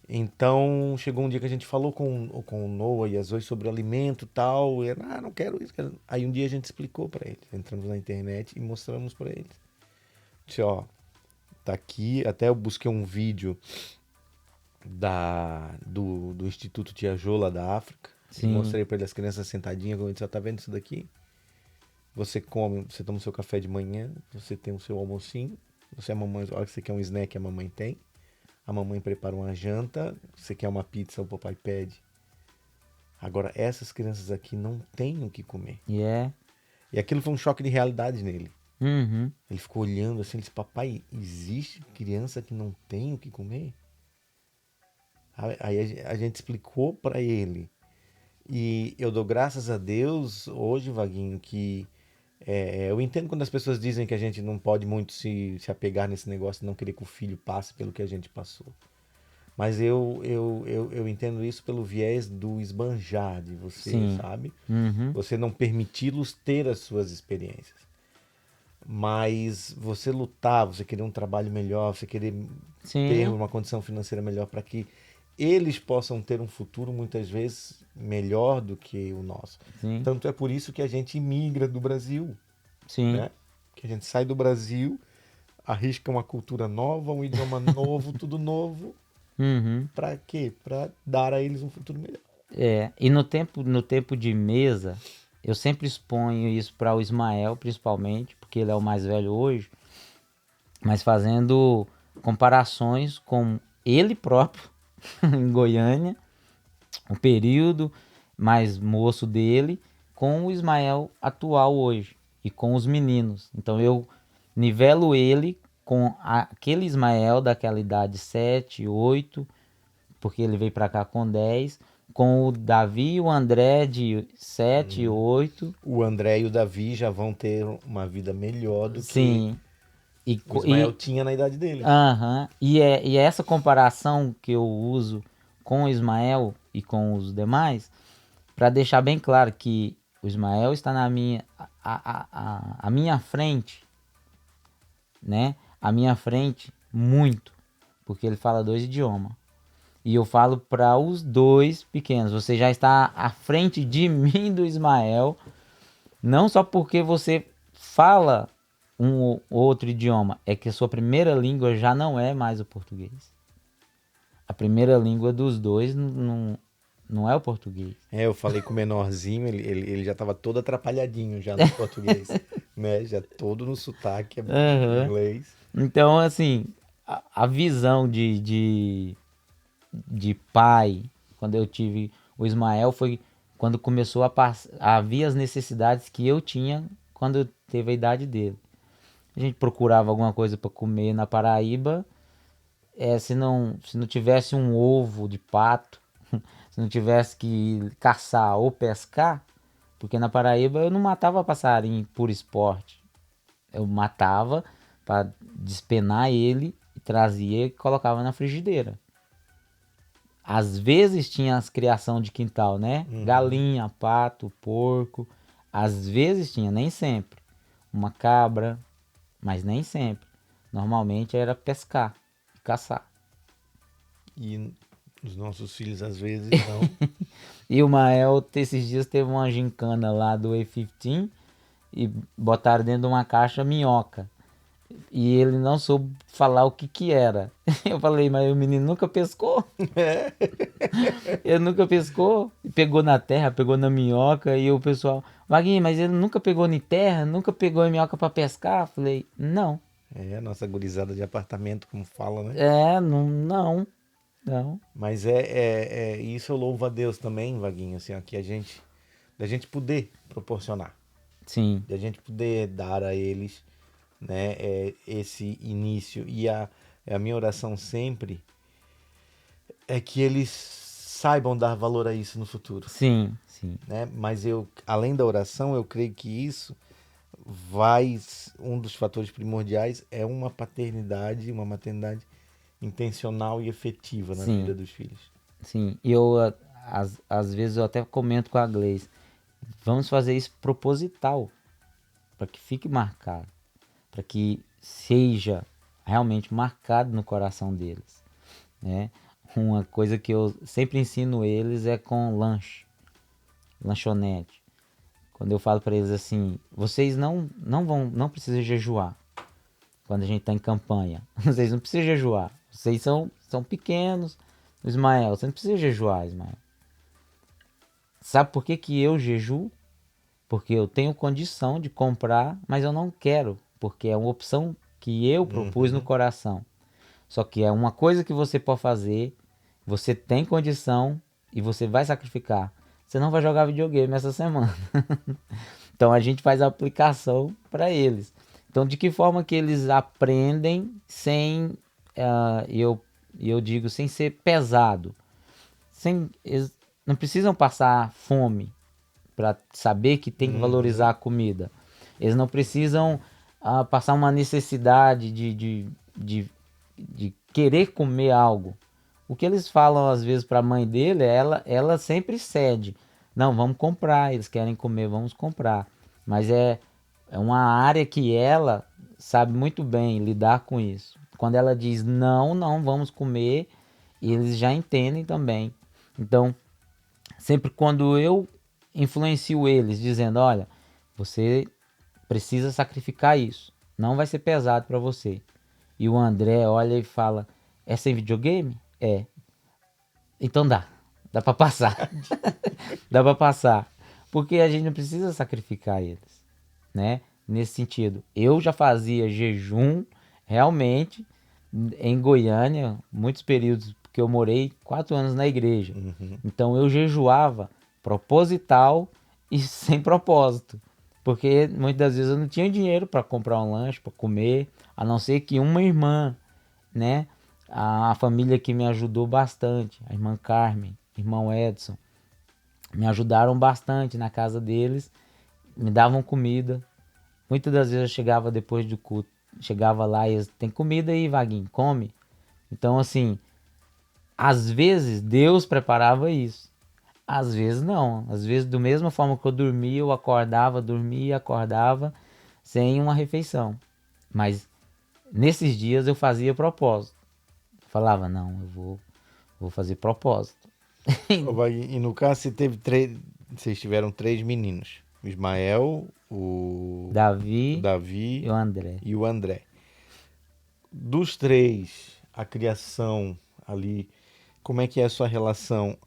Então, chegou um dia que a gente falou com o Noah e a Zoe sobre alimento e tal. E ele, não quero isso. Aí um dia a gente explicou para eles. Entramos na internet e mostramos para eles. Disse, ó, tá aqui. Até eu busquei um vídeo do Instituto Tia Jola da África. E sim, mostrei para eles as crianças sentadinhas. Como eu disse, ó, tá vendo isso daqui? Você come, você toma o seu café de manhã. Você tem o seu almocinho. Você, a mamãe, a hora que você quer um snack, a mamãe tem. A mamãe prepara uma janta, você quer uma pizza, o papai pede. Agora, essas crianças aqui não têm o que comer. e é. E aquilo foi um choque de realidade nele. Uhum, Ele ficou olhando assim, ele disse, papai, existe criança que não tem o que comer? Aí a gente explicou para ele. E eu dou graças a Deus hoje, Vaguinho, que eu entendo quando as pessoas dizem que a gente não pode muito se apegar nesse negócio, não querer que o filho passe pelo que a gente passou. Mas eu entendo isso pelo viés do esbanjar de você, sim. sabe? Uhum, Você não permiti-los ter as suas experiências. Mas você lutar, você querer um trabalho melhor, você querer ter sim, uma condição financeira melhor para que eles possam ter um futuro muitas vezes melhor do que o nosso. sim, Tanto é por isso que a gente imigra do Brasil, sim. né? Que a gente sai do Brasil, arrisca uma cultura nova, um idioma novo, tudo novo. Uhum. Para quê? Para dar a eles um futuro melhor. É, e no tempo de mesa, eu sempre exponho isso para o Ismael, principalmente, porque ele é o mais velho hoje, mas fazendo comparações com ele próprio em Goiânia, o período mais moço dele, com o Ismael atual hoje e com os meninos. Então eu nivelo ele com aquele Ismael daquela idade 7, 8, porque ele veio para cá com 10, com o Davi e o André de 7, 8. O André e o Davi já vão ter uma vida melhor do que Sim. E, o Ismael tinha na idade deles. aham, e é essa comparação que eu uso com o Ismael e com os demais, para deixar bem claro que o Ismael está a minha frente, né? A minha frente muito, porque ele fala dois idiomas. E eu falo para os dois pequenos, você já está à frente de mim, do Ismael, não só porque você fala um ou outro idioma, é que a sua primeira língua já não é mais o português. A primeira língua dos dois não é o português. Eu falei com o menorzinho, ele já estava todo atrapalhadinho já no português, né? Já todo no sotaque Aham. inglês. Então, assim, a visão de pai, quando eu tive o Ismael, foi quando começou a vir as necessidades que eu tinha quando eu teve a idade dele. A gente procurava alguma coisa para comer na Paraíba, se não tivesse um ovo de pato, se não tivesse que caçar ou pescar, porque na Paraíba eu não matava passarinho por esporte. Eu matava para despenar ele, e trazia e colocava na frigideira. Às vezes tinha as criação de quintal, né? Uhum. Galinha, pato, porco. Às vezes tinha, nem sempre. Uma cabra, mas nem sempre. Normalmente era pescar e caçar. E os nossos filhos às vezes não. E o Mael, esses dias, teve uma gincana lá do A15 e botaram dentro de uma caixa minhoca. E ele não soube falar o que que era. Eu falei, mas o menino nunca pescou? Ele nunca pescou? E pegou na terra, pegou na minhoca. E o pessoal, Vaguinho, mas ele nunca pegou em terra? Nunca pegou em minhoca pra pescar? Eu falei, não. A nossa gurizada de apartamento, como fala, né? É, não, não, não. Mas isso eu louvo a Deus também, Vaguinho, assim, ó, que da gente poder proporcionar, Sim, da gente poder dar a eles né, esse início. E a minha oração sempre é que eles saibam dar valor a isso no futuro, Sim, sim, né? Mas além da oração, eu creio que isso um dos fatores primordiais é uma paternidade, uma maternidade intencional e efetiva na vida sim, dos filhos. sim. E às vezes eu até comento com a Gleice, vamos fazer isso proposital, para que fique marcado, para que seja realmente marcado no coração deles, né? Uma coisa que eu sempre ensino eles é com lanchonete. Quando eu falo para eles assim, vocês não precisam jejuar. Quando a gente está em campanha, vocês não precisam jejuar. Vocês são pequenos. Ismael, você não precisa jejuar, Ismael. Sabe por que que eu jejuo? Porque eu tenho condição de comprar, mas eu não quero, porque é uma opção que eu propus no coração. Só que é uma coisa que você pode fazer, você tem condição e você vai sacrificar. Você não vai jogar videogame essa semana. Então a gente faz a aplicação para eles. Então de que forma que eles aprendem sem, eu digo, sem ser pesado? Eles não precisam passar fome para saber que tem que valorizar a comida. Eles não precisam passar uma necessidade de querer comer algo. O que eles falam às vezes para a mãe dele, ela sempre cede. Não, vamos comprar, eles querem comer, vamos comprar. Mas é uma área que ela sabe muito bem lidar com isso. Quando ela diz não, não vamos comer, eles já entendem também. Então, sempre quando eu influencio eles dizendo, olha, você precisa sacrificar isso, não vai ser pesado para você. E o André olha e fala, é sem videogame? É. Então dá para passar. Dá para passar. Porque a gente não precisa sacrificar eles, né? Nesse sentido, eu já fazia jejum realmente em Goiânia, muitos períodos, porque eu morei 4 anos na igreja. Então eu jejuava proposital e sem propósito. Porque muitas das vezes eu não tinha dinheiro para comprar um lanche, para comer, a não ser que uma irmã, né? A família que me ajudou bastante, a irmã Carmen, irmão Edson, me ajudaram bastante na casa deles, me davam comida. Muitas das vezes eu chegava depois do culto, chegava lá e eles, tem comida aí, Vaguinho, come. Então assim, às vezes Deus preparava isso. Às vezes não. Às vezes, da mesma forma que eu dormia, eu acordava, dormia, acordava, sem uma refeição. Mas nesses dias eu fazia propósito. Falava, não, vou fazer propósito. E no caso, vocês tiveram 3 meninos. O Ismael, o Davi Davi e o André. e o André. Dos 3, a criação ali, como é que é a sua relação?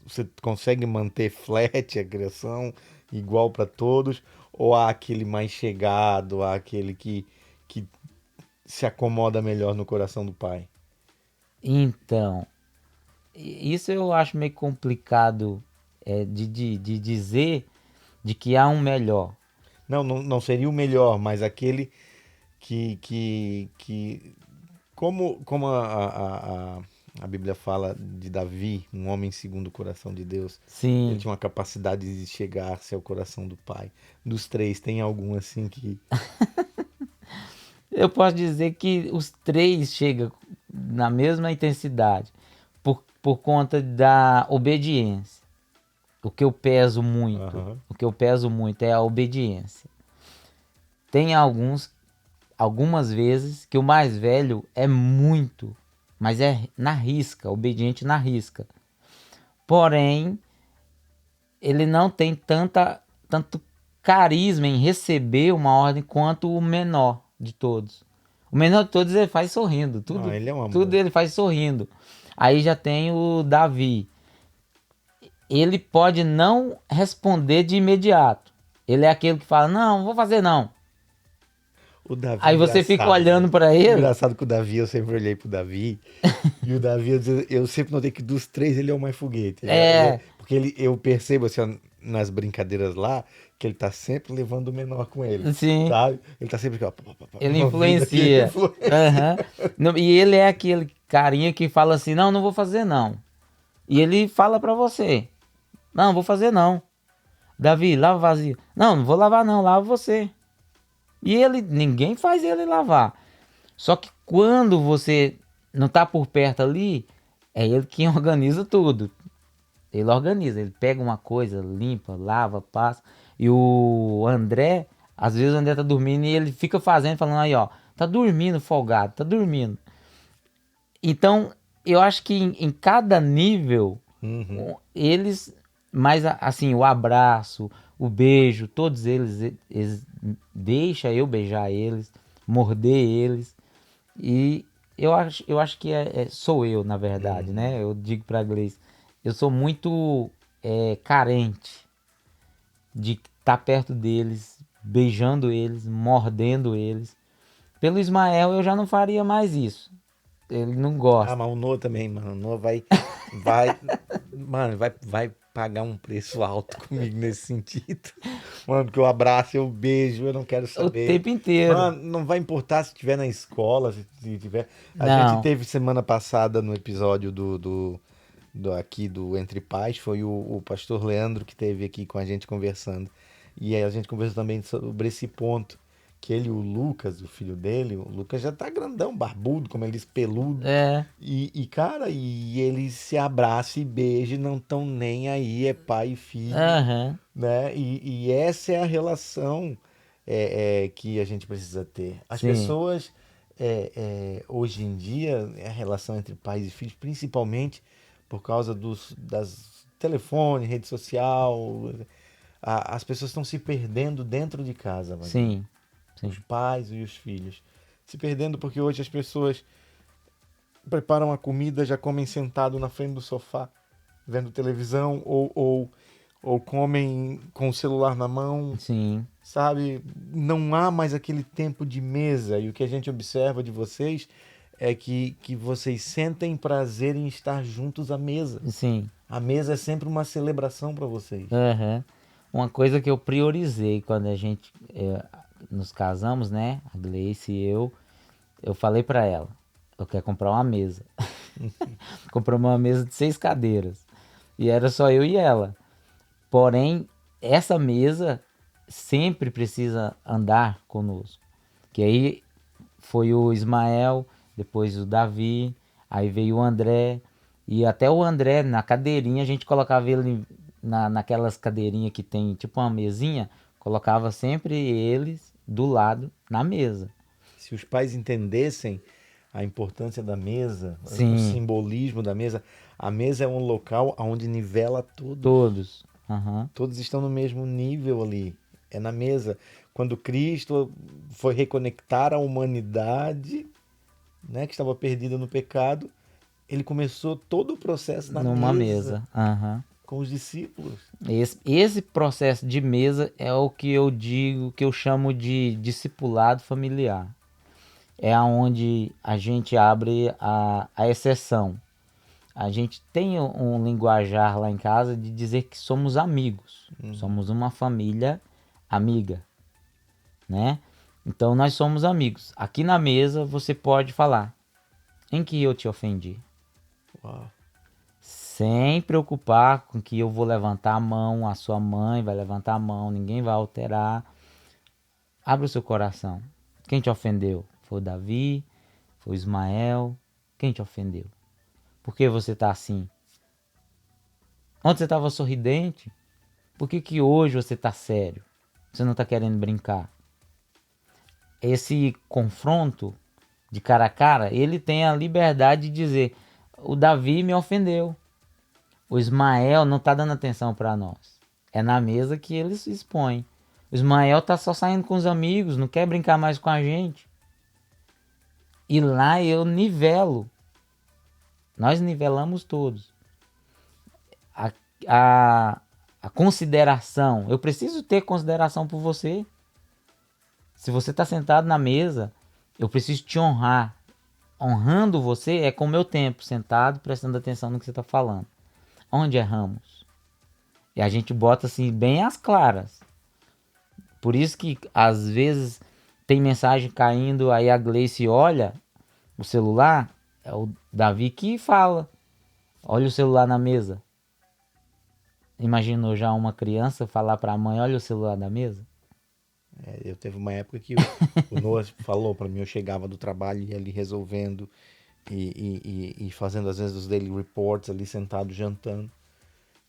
Você consegue manter flat a criação igual para todos? Ou há aquele mais chegado, há aquele que se acomoda melhor no coração do pai? Então, isso eu acho meio complicado de dizer de que há um melhor. Não, não seria o melhor, mas aquele que como a Bíblia fala de Davi, um homem segundo o coração de Deus, ele Sim, tinha uma capacidade de chegar-se ao coração do pai. Dos 3, tem algum assim que... eu posso dizer que os 3 chegam na mesma intensidade por conta da obediência. Aham. O que eu peso muito é a obediência. Tem algumas vezes que o mais velho é muito, mas é na risca, obediente na risca. Porém, ele não tem tanto carisma em receber uma ordem quanto o menor de todos. O menor de todos ele faz sorrindo, Não, ele é um tudo amor. ele faz sorrindo. Aí já tem o Davi. Ele pode não responder de imediato. Ele é aquele que fala: "Não, vou fazer não". O Davi, Aí você fica engraçado, né? olhando para ele. Engraçado que o Davi, eu sempre olhei pro Davi, e o Davi, eu sempre notei que dos 3 ele é o mais foguete. É, Porque eu percebo assim, ó, nas brincadeiras lá que ele tá sempre levando o menor com ele, Sim, sabe? Ele tá sempre aqui, ó, pá, pá, pá, ele ouvindo aqui, influencia. influência. Aham. E ele é aquele carinha que fala assim, não, não vou fazer não. E ele fala pra você, não, vou fazer não. Davi, lava vazio. Não, não vou lavar não, lava você. E ele, ninguém faz ele lavar. Só que quando você não tá por perto ali, é ele quem organiza tudo. Ele organiza, ele pega uma coisa, limpa, lava, passa. E o André, às vezes o André tá dormindo e ele fica fazendo, falando aí, ó, tá dormindo, folgado, tá dormindo. Então, eu acho que em cada nível, Uhum. eles, mais assim, o abraço, o beijo, todos eles deixa eu beijar eles, morder eles. E eu acho que sou eu, na verdade, Uhum. né? Eu digo pra Gleice, eu sou muito carente de estar perto deles, beijando eles, mordendo eles. Pelo Ismael eu já não faria mais isso. Ele não Ah, gosta. mas o Noah também, mano. O Noah mano, vai pagar um preço alto comigo nesse sentido. Mano, que eu abraço, eu beijo, eu não quero O saber. tempo inteiro. Mano, não vai importar se tiver na escola, se tiver. A gente Não, teve semana passada no episódio do aqui do Entre Pais, foi o pastor Leandro que teve aqui com a gente conversando. E aí a gente conversou também sobre esse ponto. Que ele e o Lucas, o filho dele, o Lucas já tá grandão, barbudo, como ele diz, peludo. é, Cara, e eles se abraçam e beijam, e não estão nem aí, é pai e filho, aham, né? E essa é a relação que a gente precisa ter. As sim, pessoas, hoje em dia, a relação entre pais e filhos, principalmente por causa das telefones, rede social, as pessoas estão se perdendo dentro de casa, Wagner. sim, Os sim, pais e os filhos. Se perdendo porque hoje as pessoas preparam a comida, já comem sentado na frente do sofá, vendo televisão, ou comem com o celular na mão, sim, sabe? Não há mais aquele tempo de mesa. E o que a gente observa de vocês é que vocês sentem prazer em estar juntos à mesa. sim, A mesa é sempre uma celebração para vocês. aham. Uma coisa que eu priorizei quando a gente nos casamos, né? A Gleice e eu falei pra ela, eu quero comprar uma mesa. Compramos uma mesa de 6 cadeiras. E era só eu e ela. Porém, essa mesa sempre precisa andar conosco. Que aí foi o Ismael, depois o Davi, aí veio o André. E até o André, na cadeirinha, a gente colocava ele naquelas cadeirinhas que tem tipo uma mesinha, colocava sempre eles do lado na mesa. Se os pais entendessem a importância da mesa, o Sim, simbolismo da mesa, a mesa é um local onde nivela todos. todos. Aham. Todos estão no mesmo nível ali. É na mesa. Quando Cristo foi reconectar a humanidade, né, que estava perdida no pecado, ele começou todo o processo na Numa mesa mesa. Aham. com os discípulos. Esse processo de mesa é o que eu digo, que eu chamo de discipulado familiar. É onde a gente abre a exceção. A gente tem um linguajar lá em casa de dizer que somos amigos. Somos uma família amiga, né? Então nós somos amigos. Aqui na mesa você pode falar em que eu te ofendi. Uau. Sem preocupar com que eu vou levantar a mão, a sua mãe vai levantar a mão, ninguém vai alterar. Abra o seu coração. Quem te ofendeu? Foi o Davi? Foi o Ismael? Quem te ofendeu? Por que você tá assim? Ontem você estava sorridente? Por que hoje você tá sério? Você não tá querendo brincar? Esse confronto de cara a cara, ele tem a liberdade de dizer: o Davi me ofendeu. O Ismael não tá dando atenção para nós. É na mesa que ele se expõe. O Ismael tá só saindo com os amigos, não quer brincar mais com a gente. E lá eu nivelo. Nós nivelamos todos. A, a, a consideração. Eu preciso ter consideração por você. Se você está sentado na mesa, eu preciso te honrar. Honrando você é com o meu tempo, sentado, prestando atenção no que você está falando. Onde erramos? E a gente bota assim bem às claras. Por isso que às vezes tem mensagem caindo, aí a Gleice olha o celular, é o Davi que fala. Olha o celular na mesa. Imaginou já uma criança falar para a mãe, olha o celular na mesa? Eu teve uma época que o Noah falou para mim, eu chegava do trabalho e ia ali resolvendo e fazendo às vezes os daily reports ali sentado jantando.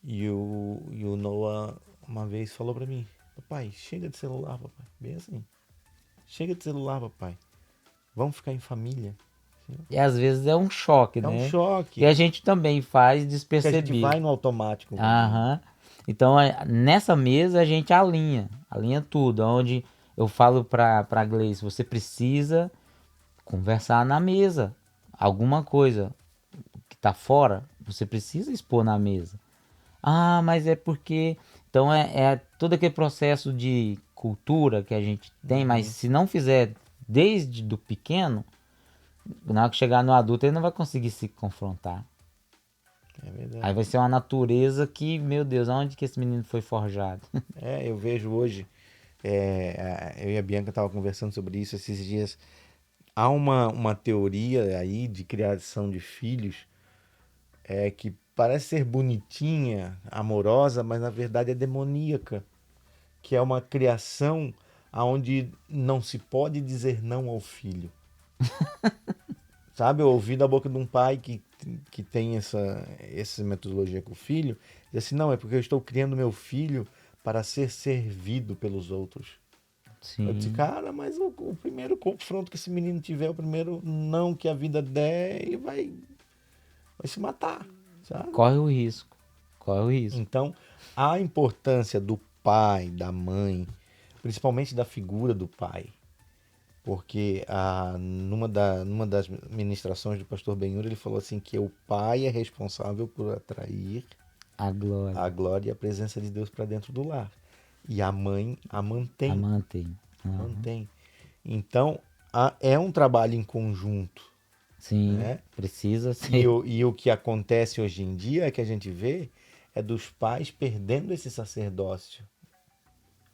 E o Noah uma vez falou para mim, papai, chega de celular, papai. Bem assim, chega de celular, papai. Vamos ficar em família. E às vezes é um choque, É um né? Que choque, a gente também faz porque a gente despercebido. vai no automático mesmo. Aham. Então, nessa mesa a gente alinha tudo. Onde eu falo pra Gleice, você precisa conversar na mesa. Alguma coisa que tá fora, você precisa expor na mesa. Ah, mas é porque. Então é todo aquele processo de cultura que a gente tem, mas Uhum, se não fizer desde do pequeno, na hora que chegar no adulto ele não vai conseguir se confrontar. é Aí verdade. vai ser uma natureza que, meu Deus, aonde que esse menino foi forjado? Eu vejo hoje, eu e a Bianca estavam conversando sobre isso esses dias. Há uma teoria aí de criação de filhos que parece ser bonitinha, amorosa, mas na verdade é demoníaca, que é uma criação onde não se pode dizer não ao filho. Sabe, eu ouvi da boca de um pai que tem essa metodologia com o filho, diz assim, não, é porque eu estou criando meu filho para ser servido pelos outros. Eu disse, Sim, cara, mas o primeiro confronto que esse menino tiver, o primeiro não que a vida der, ele vai se matar, sabe? corre o risco. Corre o risco. Então, a importância do pai, da mãe, principalmente da figura do pai, porque numa das ministrações do pastor Benhur, ele falou assim que o pai é responsável por atrair A glória. a glória e a presença de Deus para dentro do lar. E a mãe a A mantém, mantém. Aham. mantém. Então, é um trabalho em conjunto, Sim, né? precisa E ser. o que acontece hoje em dia é que a gente vê é dos pais perdendo esse sacerdócio,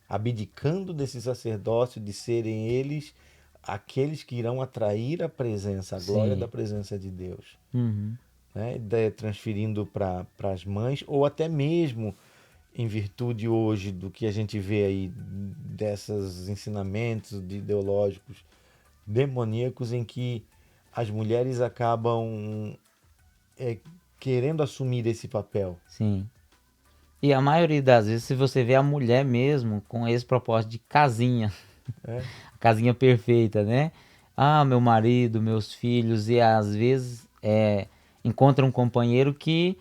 abdicando desse sacerdócio de serem eles aqueles que irão atrair a presença, a glória da Sim. presença de Deus, Uhum. né? Transferindo para as mães ou até mesmo em virtude hoje do que a gente vê aí desses ensinamentos ideológicos demoníacos em que as mulheres acabam é, querendo assumir esse papel. Sim. E a maioria das vezes, se você vê a mulher mesmo com esse propósito de casinha, Né? casinha perfeita, né? Ah, meu marido, meus filhos, e às vezes encontra um companheiro que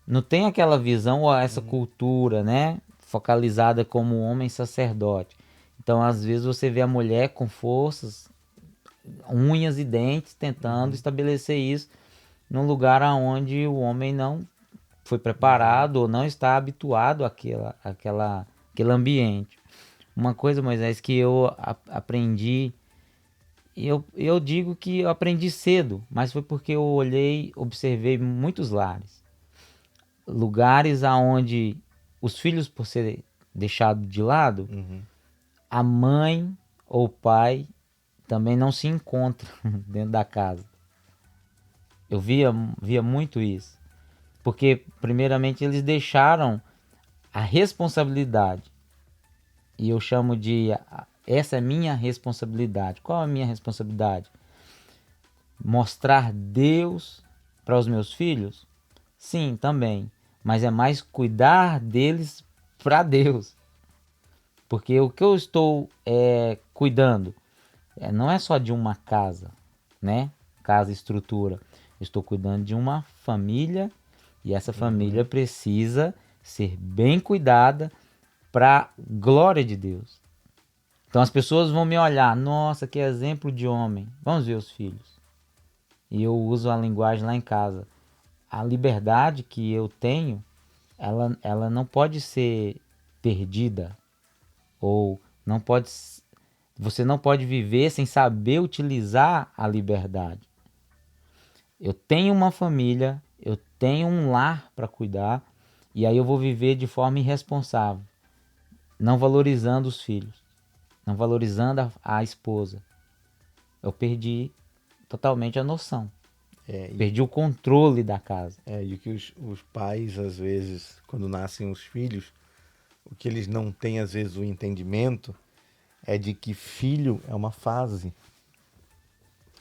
não tem aquela visão ou essa Uhum, cultura, né? Focalizada como homem sacerdote. Então, às vezes, você vê a mulher com forças, unhas e dentes, tentando uhum, estabelecer isso num lugar onde o homem não foi uhum, preparado ou não está habituado àquele ambiente. Uma coisa, Moisés, que eu aprendi, eu digo que eu aprendi cedo, mas foi porque eu olhei, observei muitos lares. Lugares aonde os filhos, por serem deixados de lado, uhum, a mãe ou o pai também não se encontram dentro da casa. Eu via muito isso. Porque, primeiramente, eles deixaram a responsabilidade. E eu chamo de essa é minha responsabilidade. Qual é a minha responsabilidade? Mostrar Deus para os meus filhos? Sim, também. Mas é mais cuidar deles para Deus. Porque o que eu estou cuidando não é só de uma casa, né? Casa, estrutura. Eu estou cuidando de uma família e essa família uhum. precisa ser bem cuidada para glória de Deus. Então as pessoas vão me olhar, nossa, que exemplo de homem. Vamos ver os filhos. E eu uso a linguagem lá em casa. A liberdade que eu tenho, ela não pode ser perdida ou não pode você não pode viver sem saber utilizar a liberdade. Eu tenho uma família, eu tenho um lar para cuidar E aí eu vou viver de forma irresponsável, não valorizando os filhos, não valorizando a esposa. Eu perdi totalmente a noção. Perdi o controle da casa. E o que os pais, às vezes, quando nascem os filhos, o que eles não têm, às vezes, o entendimento é de que filho é uma fase.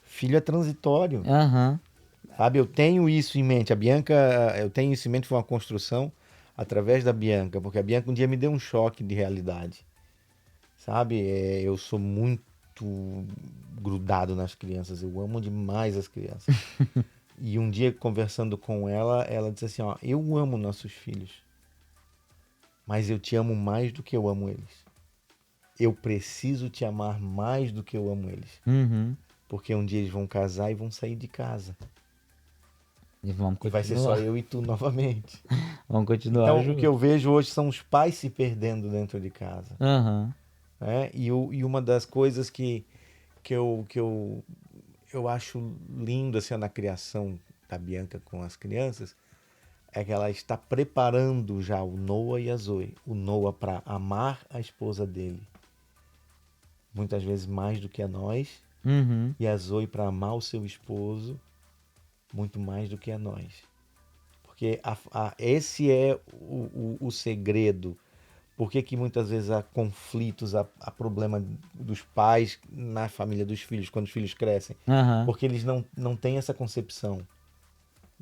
Filho é transitório. Aham. Sabe, eu tenho isso em mente. A Bianca, eu tenho isso em mente, foi uma construção através da Bianca, porque a Bianca um dia me deu um choque de realidade. Sabe, eu sou muito grudado nas crianças, eu amo demais as crianças. E um dia, conversando com ela, ela disse assim, ó, eu amo nossos filhos, mas eu te amo mais do que eu amo eles. Eu preciso te amar mais do que eu amo eles. Uhum. Porque um dia eles vão casar e vão sair de casa. E vamos E vai ser só continuar. eu e tu novamente. Vamos continuar Então, o que junto. eu vejo hoje são os pais se perdendo dentro de casa. Aham. Né? E uma das coisas que eu acho lindo assim, na criação da Bianca com as crianças é que ela está preparando já o Noah e a Zoe. O Noah para amar a esposa dele, muitas vezes mais do que a nós, Uhum. e a Zoe para amar o seu esposo muito mais do que a nós. Porque esse é o segredo. Por que muitas vezes há conflitos, há problema dos pais na família dos filhos, quando os filhos crescem? Aham. Porque eles não têm essa concepção.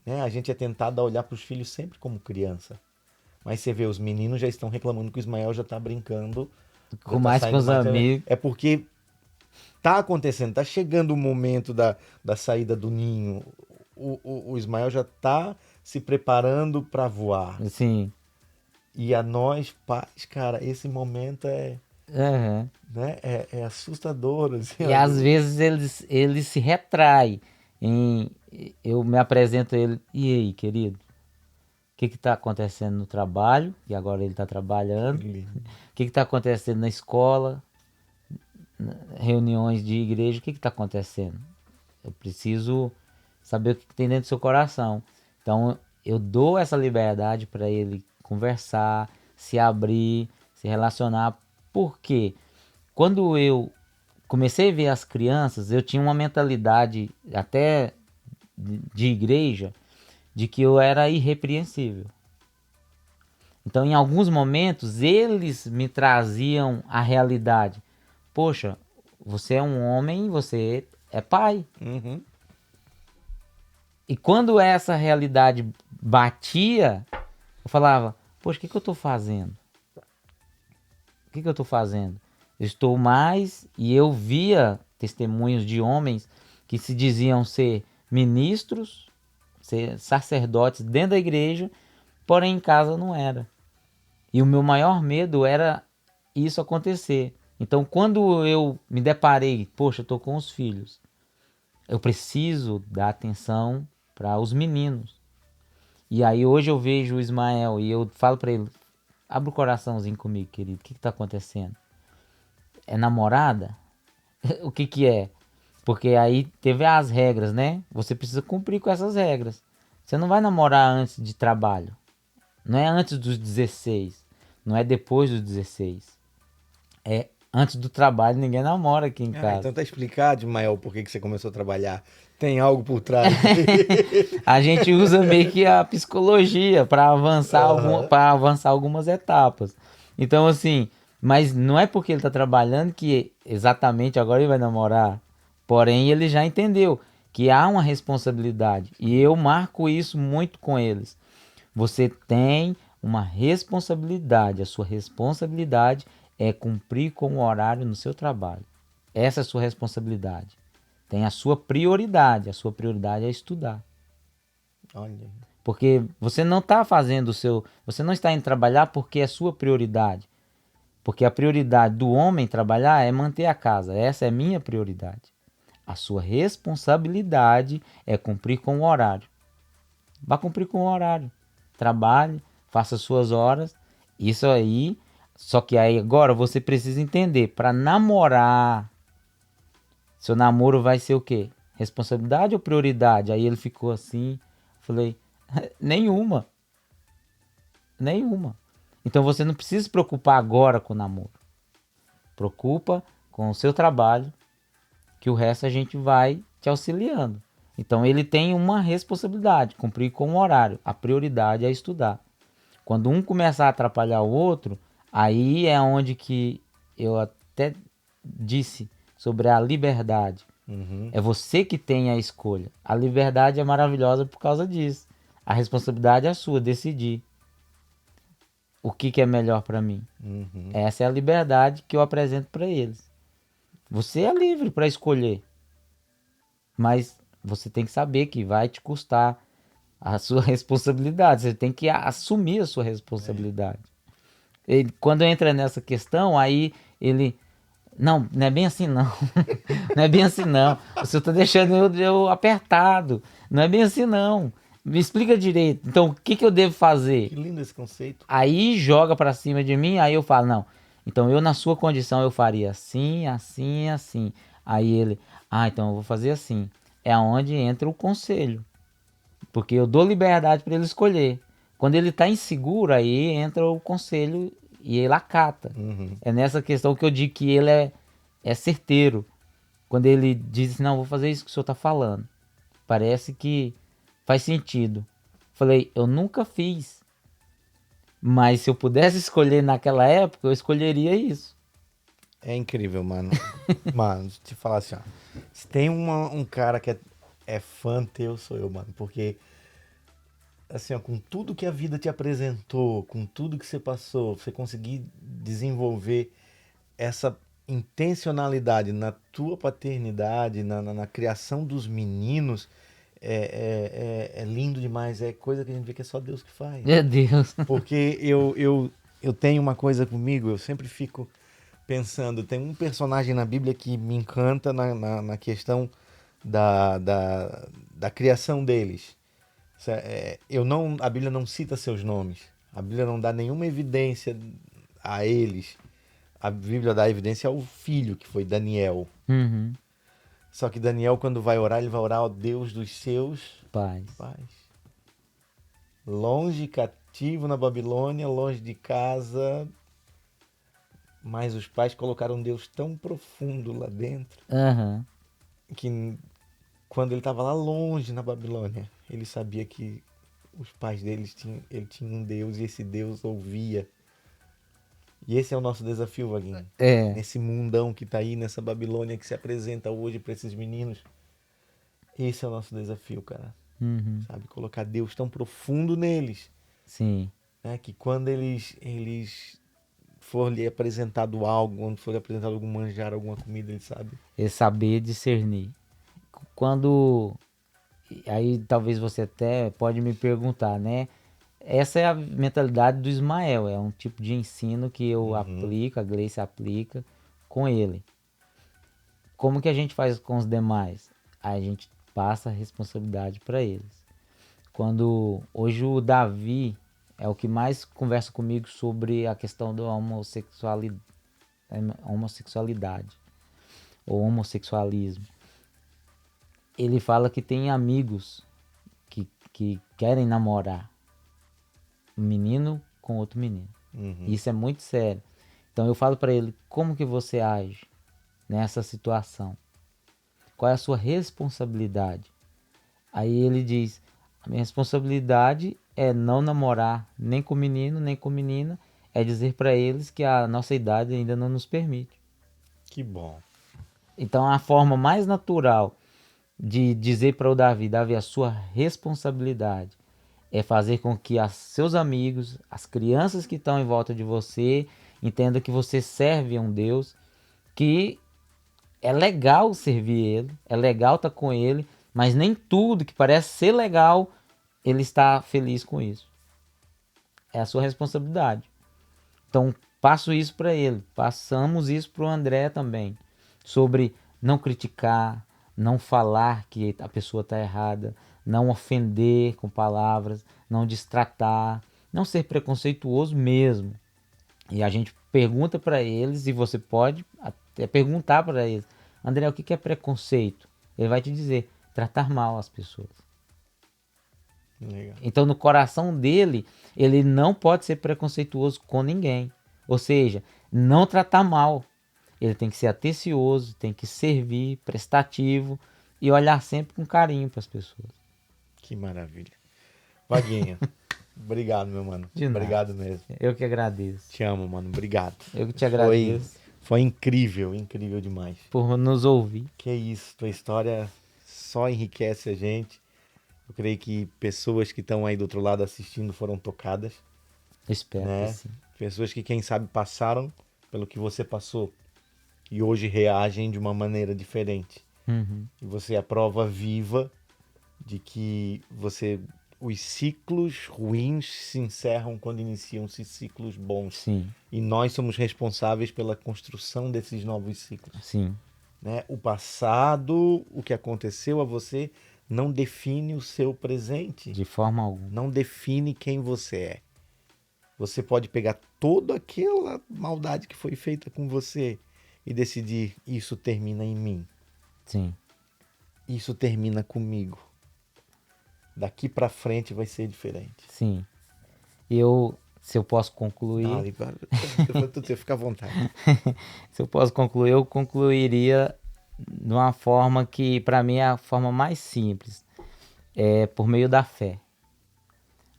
Né? A gente é tentado a olhar para os filhos sempre como criança. Mas você vê, os meninos já estão reclamando que o Ismael já está brincando, já Com está mais com saindo os mais. amigos. É porque tá acontecendo, tá chegando o momento da saída do ninho. O Ismael já está se preparando para voar. Assim. E a nós, pais, cara, esse momento Aham. né, é assustador. Assim, E ó. às vezes ele se retrai em eu me apresento a ele, e aí, querido? O que está acontecendo no trabalho? E agora ele está trabalhando. O que está acontecendo na escola? Reuniões de igreja, o que está acontecendo? Eu preciso saber o que tem dentro do seu coração. Então eu dou essa liberdade para ele conversar, se abrir, se relacionar. Porque quando eu comecei a ver as crianças, eu tinha uma mentalidade até de igreja de que eu era irrepreensível. Então, em alguns momentos, eles me traziam a realidade. Poxa, você é um homem, você é pai. Uhum. E quando essa realidade batia, eu falava, poxa, o que eu estou fazendo? O que eu estou fazendo? Eu estou mais, e eu via testemunhos de homens que se diziam ser ministros, ser sacerdotes dentro da igreja, porém em casa não era. E o meu maior medo era isso acontecer. Então, quando eu me deparei, poxa, eu estou com os filhos, eu preciso dar atenção para os meninos. E aí hoje eu vejo o Ismael e eu falo para ele, abre o coraçãozinho comigo, querido, o que está acontecendo? É namorada? O que é? Porque aí teve as regras, né? Você precisa cumprir com essas regras. Você não vai namorar antes de trabalho. Não é antes dos 16. Não é depois dos 16. É antes do trabalho, ninguém namora aqui em casa. Então tá explicado, Ismael, por que você começou a trabalhar. Tem algo por trás. A gente usa meio que a psicologia para Aham. avançar algumas etapas. Então, assim, mas não é porque ele está trabalhando que exatamente agora ele vai namorar. Porém, ele já entendeu que há uma responsabilidade. E eu marco isso muito com eles. Você tem uma responsabilidade. A sua responsabilidade é cumprir com o horário no seu trabalho. Essa é a sua responsabilidade. Tem a sua prioridade. A sua prioridade é estudar. Olha. Porque você não está fazendo o seu. Você não está indo trabalhar porque é sua prioridade. Porque a prioridade do homem trabalhar é manter a casa. Essa é minha prioridade. A sua responsabilidade é cumprir com o horário. Vá cumprir com o horário. Trabalhe, faça suas horas. Isso aí. Só que aí agora você precisa entender. Para namorar, seu namoro vai ser o quê? Responsabilidade ou prioridade? Aí ele ficou assim. Falei, nenhuma. Nenhuma. Então você não precisa se preocupar agora com o namoro. Preocupa com o seu trabalho, que o resto a gente vai te auxiliando. Então ele tem uma responsabilidade, cumprir com o horário. A prioridade é estudar. Quando um começar a atrapalhar o outro, aí é onde que eu até disse sobre a liberdade. É você que tem a escolha. A liberdade é maravilhosa por causa disso. A responsabilidade é sua, decidir o que é melhor para mim. Essa é a liberdade que eu apresento para eles. Você é livre para escolher, mas você tem que saber que vai te custar a sua responsabilidade. Você tem que assumir a sua responsabilidade. Ele, quando entra nessa questão, aí ele... Não, não é bem assim não. Não é bem assim não. O senhor tá deixando eu apertado. Não é bem assim não. Me explica direito. Então, o que eu devo fazer? Que lindo esse conceito. Aí joga pra cima de mim, aí eu falo, não. Então, eu na sua condição eu faria assim, assim, assim. Aí ele, então eu vou fazer assim. É onde entra o conselho. Porque eu dou liberdade para ele escolher. Quando ele tá inseguro, aí entra o conselho e ele acata. É nessa questão que eu digo que ele é certeiro. Quando ele diz assim, não, vou fazer isso que o senhor tá falando. Parece que faz sentido. Falei, eu nunca fiz. Mas se eu pudesse escolher naquela época, eu escolheria isso. É incrível, mano. Mano, te falar assim, ó. Se tem um cara que é fã teu, sou eu, mano. Porque, assim, ó, com tudo que a vida te apresentou, com tudo que você passou, você conseguir desenvolver essa intencionalidade na tua paternidade, na criação dos meninos, é lindo demais. É coisa que a gente vê que é só Deus que faz. Meu Deus. Porque eu tenho uma coisa comigo, eu sempre fico pensando, tem um personagem na Bíblia que me encanta na questão da criação deles. A Bíblia não cita seus nomes. A Bíblia não dá nenhuma evidência a eles. A Bíblia dá evidência ao filho, que foi Daniel. Uhum. Só que Daniel, quando vai orar, ele vai orar ao Deus dos seus Paz. pais. Longe, cativo na Babilônia, longe de casa. Mas os pais colocaram um Deus tão profundo lá dentro Uhum. que quando ele estava lá longe na Babilônia, ele sabia que os pais deles ele tinha um Deus e esse Deus ouvia. E esse é o nosso desafio, Vaguinho. É. Nesse mundão que está aí, nessa Babilônia que se apresenta hoje para esses meninos. Esse é o nosso desafio, cara. Uhum. Sabe? Colocar Deus tão profundo neles, Sim. né? Que quando eles for lhe apresentado algo, quando for lhe apresentado algum manjar, alguma comida, ele sabe. É saber discernir. Quando... Aí talvez você até pode me perguntar, né? Essa é a mentalidade do Ismael. É um tipo de ensino que eu aplico, a Gleice aplica com ele. Como que a gente faz com os demais? A gente passa a responsabilidade para eles. Quando hoje o Davi é o que mais conversa comigo sobre a questão da homossexualidade ou homossexualismo. Ele fala que tem amigos que querem namorar um menino com outro menino. Isso é muito sério. Então eu falo para ele, como que você age nessa situação? Qual é a sua responsabilidade? Aí ele diz, a minha responsabilidade é não namorar nem com menino, nem com menina, é dizer para eles que a nossa idade ainda não nos permite. Que bom. Então a forma mais natural de dizer para o Davi, a sua responsabilidade é fazer com que seus amigos, as crianças que estão em volta de você, entendam que você serve a um Deus, que é legal servir Ele, é legal estar com Ele, mas nem tudo que parece ser legal, Ele está feliz com isso. É a sua responsabilidade. Então, passo isso para ele, passamos isso para o André também, sobre não criticar, não falar que a pessoa está errada, não ofender com palavras, não destratar, não ser preconceituoso mesmo. E a gente pergunta para eles, e você pode até perguntar para eles, André, o que é preconceito? Ele vai te dizer, tratar mal as pessoas. Legal. Então, no coração dele, ele não pode ser preconceituoso com ninguém. Ou seja, não tratar mal. Ele tem que ser atencioso, tem que servir, prestativo e olhar sempre com carinho para as pessoas. Que maravilha. Vaguinho, obrigado, meu mano. De nada. Obrigado mesmo. Eu que agradeço. Te amo, mano. Obrigado. Eu que te agradeço Foi incrível, incrível demais. por nos ouvir. Que isso, tua história só enriquece a gente. Eu creio que pessoas que estão aí do outro lado assistindo foram tocadas, Espero né? que sim. Pessoas que, quem sabe, passaram pelo que você passou e hoje reagem de uma maneira diferente. Uhum. E você é a prova viva de que os ciclos ruins se encerram quando iniciam-se ciclos bons. Sim, E nós somos responsáveis pela construção desses novos ciclos, sim, né? O passado, o que aconteceu a você, não define o seu presente, de forma alguma. não define quem você é. Você pode pegar toda aquela maldade que foi feita com você e decidir: isso termina em mim, Sim, isso termina comigo. Daqui pra frente vai ser diferente. sim. Se eu posso concluir, Dale, você fica à vontade. se eu posso concluir, eu concluiria de uma forma que, para mim, é a forma mais simples. É por meio da fé.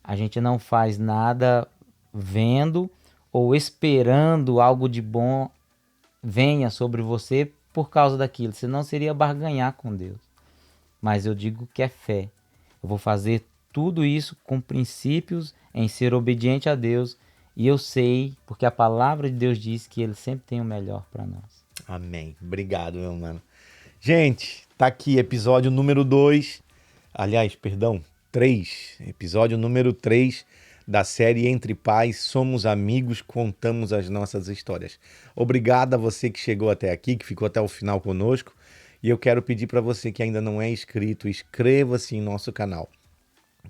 A gente não faz nada vendo ou esperando algo de bom venha sobre você por causa daquilo. Senão seria barganhar com Deus. Mas eu digo que é fé. Eu vou fazer tudo isso com princípios em ser obediente a Deus. E eu sei, porque a palavra de Deus diz que Ele sempre tem o melhor para nós. Amém. Obrigado, meu mano. Gente, tá aqui episódio número 2. Aliás, perdão, 3. Episódio número 3 da série Entre Pais, Somos Amigos, Contamos as Nossas Histórias. Obrigado a você que chegou até aqui, que ficou até o final conosco. E eu quero pedir para você que ainda não é inscrito, inscreva-se em nosso canal.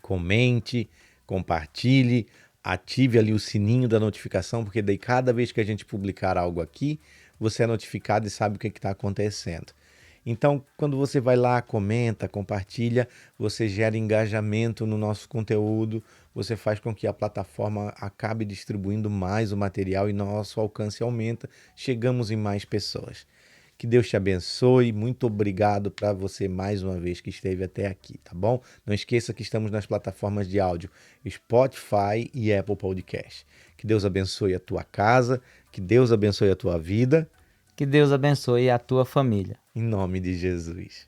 Comente, compartilhe, ative ali o sininho da notificação, porque daí cada vez que a gente publicar algo aqui, você é notificado e sabe o que está acontecendo. Então, quando você vai lá, comenta, compartilha, você gera engajamento no nosso conteúdo, você faz com que a plataforma acabe distribuindo mais o material e nosso alcance aumenta, chegamos em mais pessoas. Que Deus te abençoe, muito obrigado para você mais uma vez que esteve até aqui, tá bom? Não esqueça que estamos nas plataformas de áudio Spotify e Apple Podcast. Que Deus abençoe a tua casa, que Deus abençoe a tua vida. Que Deus abençoe a tua família. Em nome de Jesus.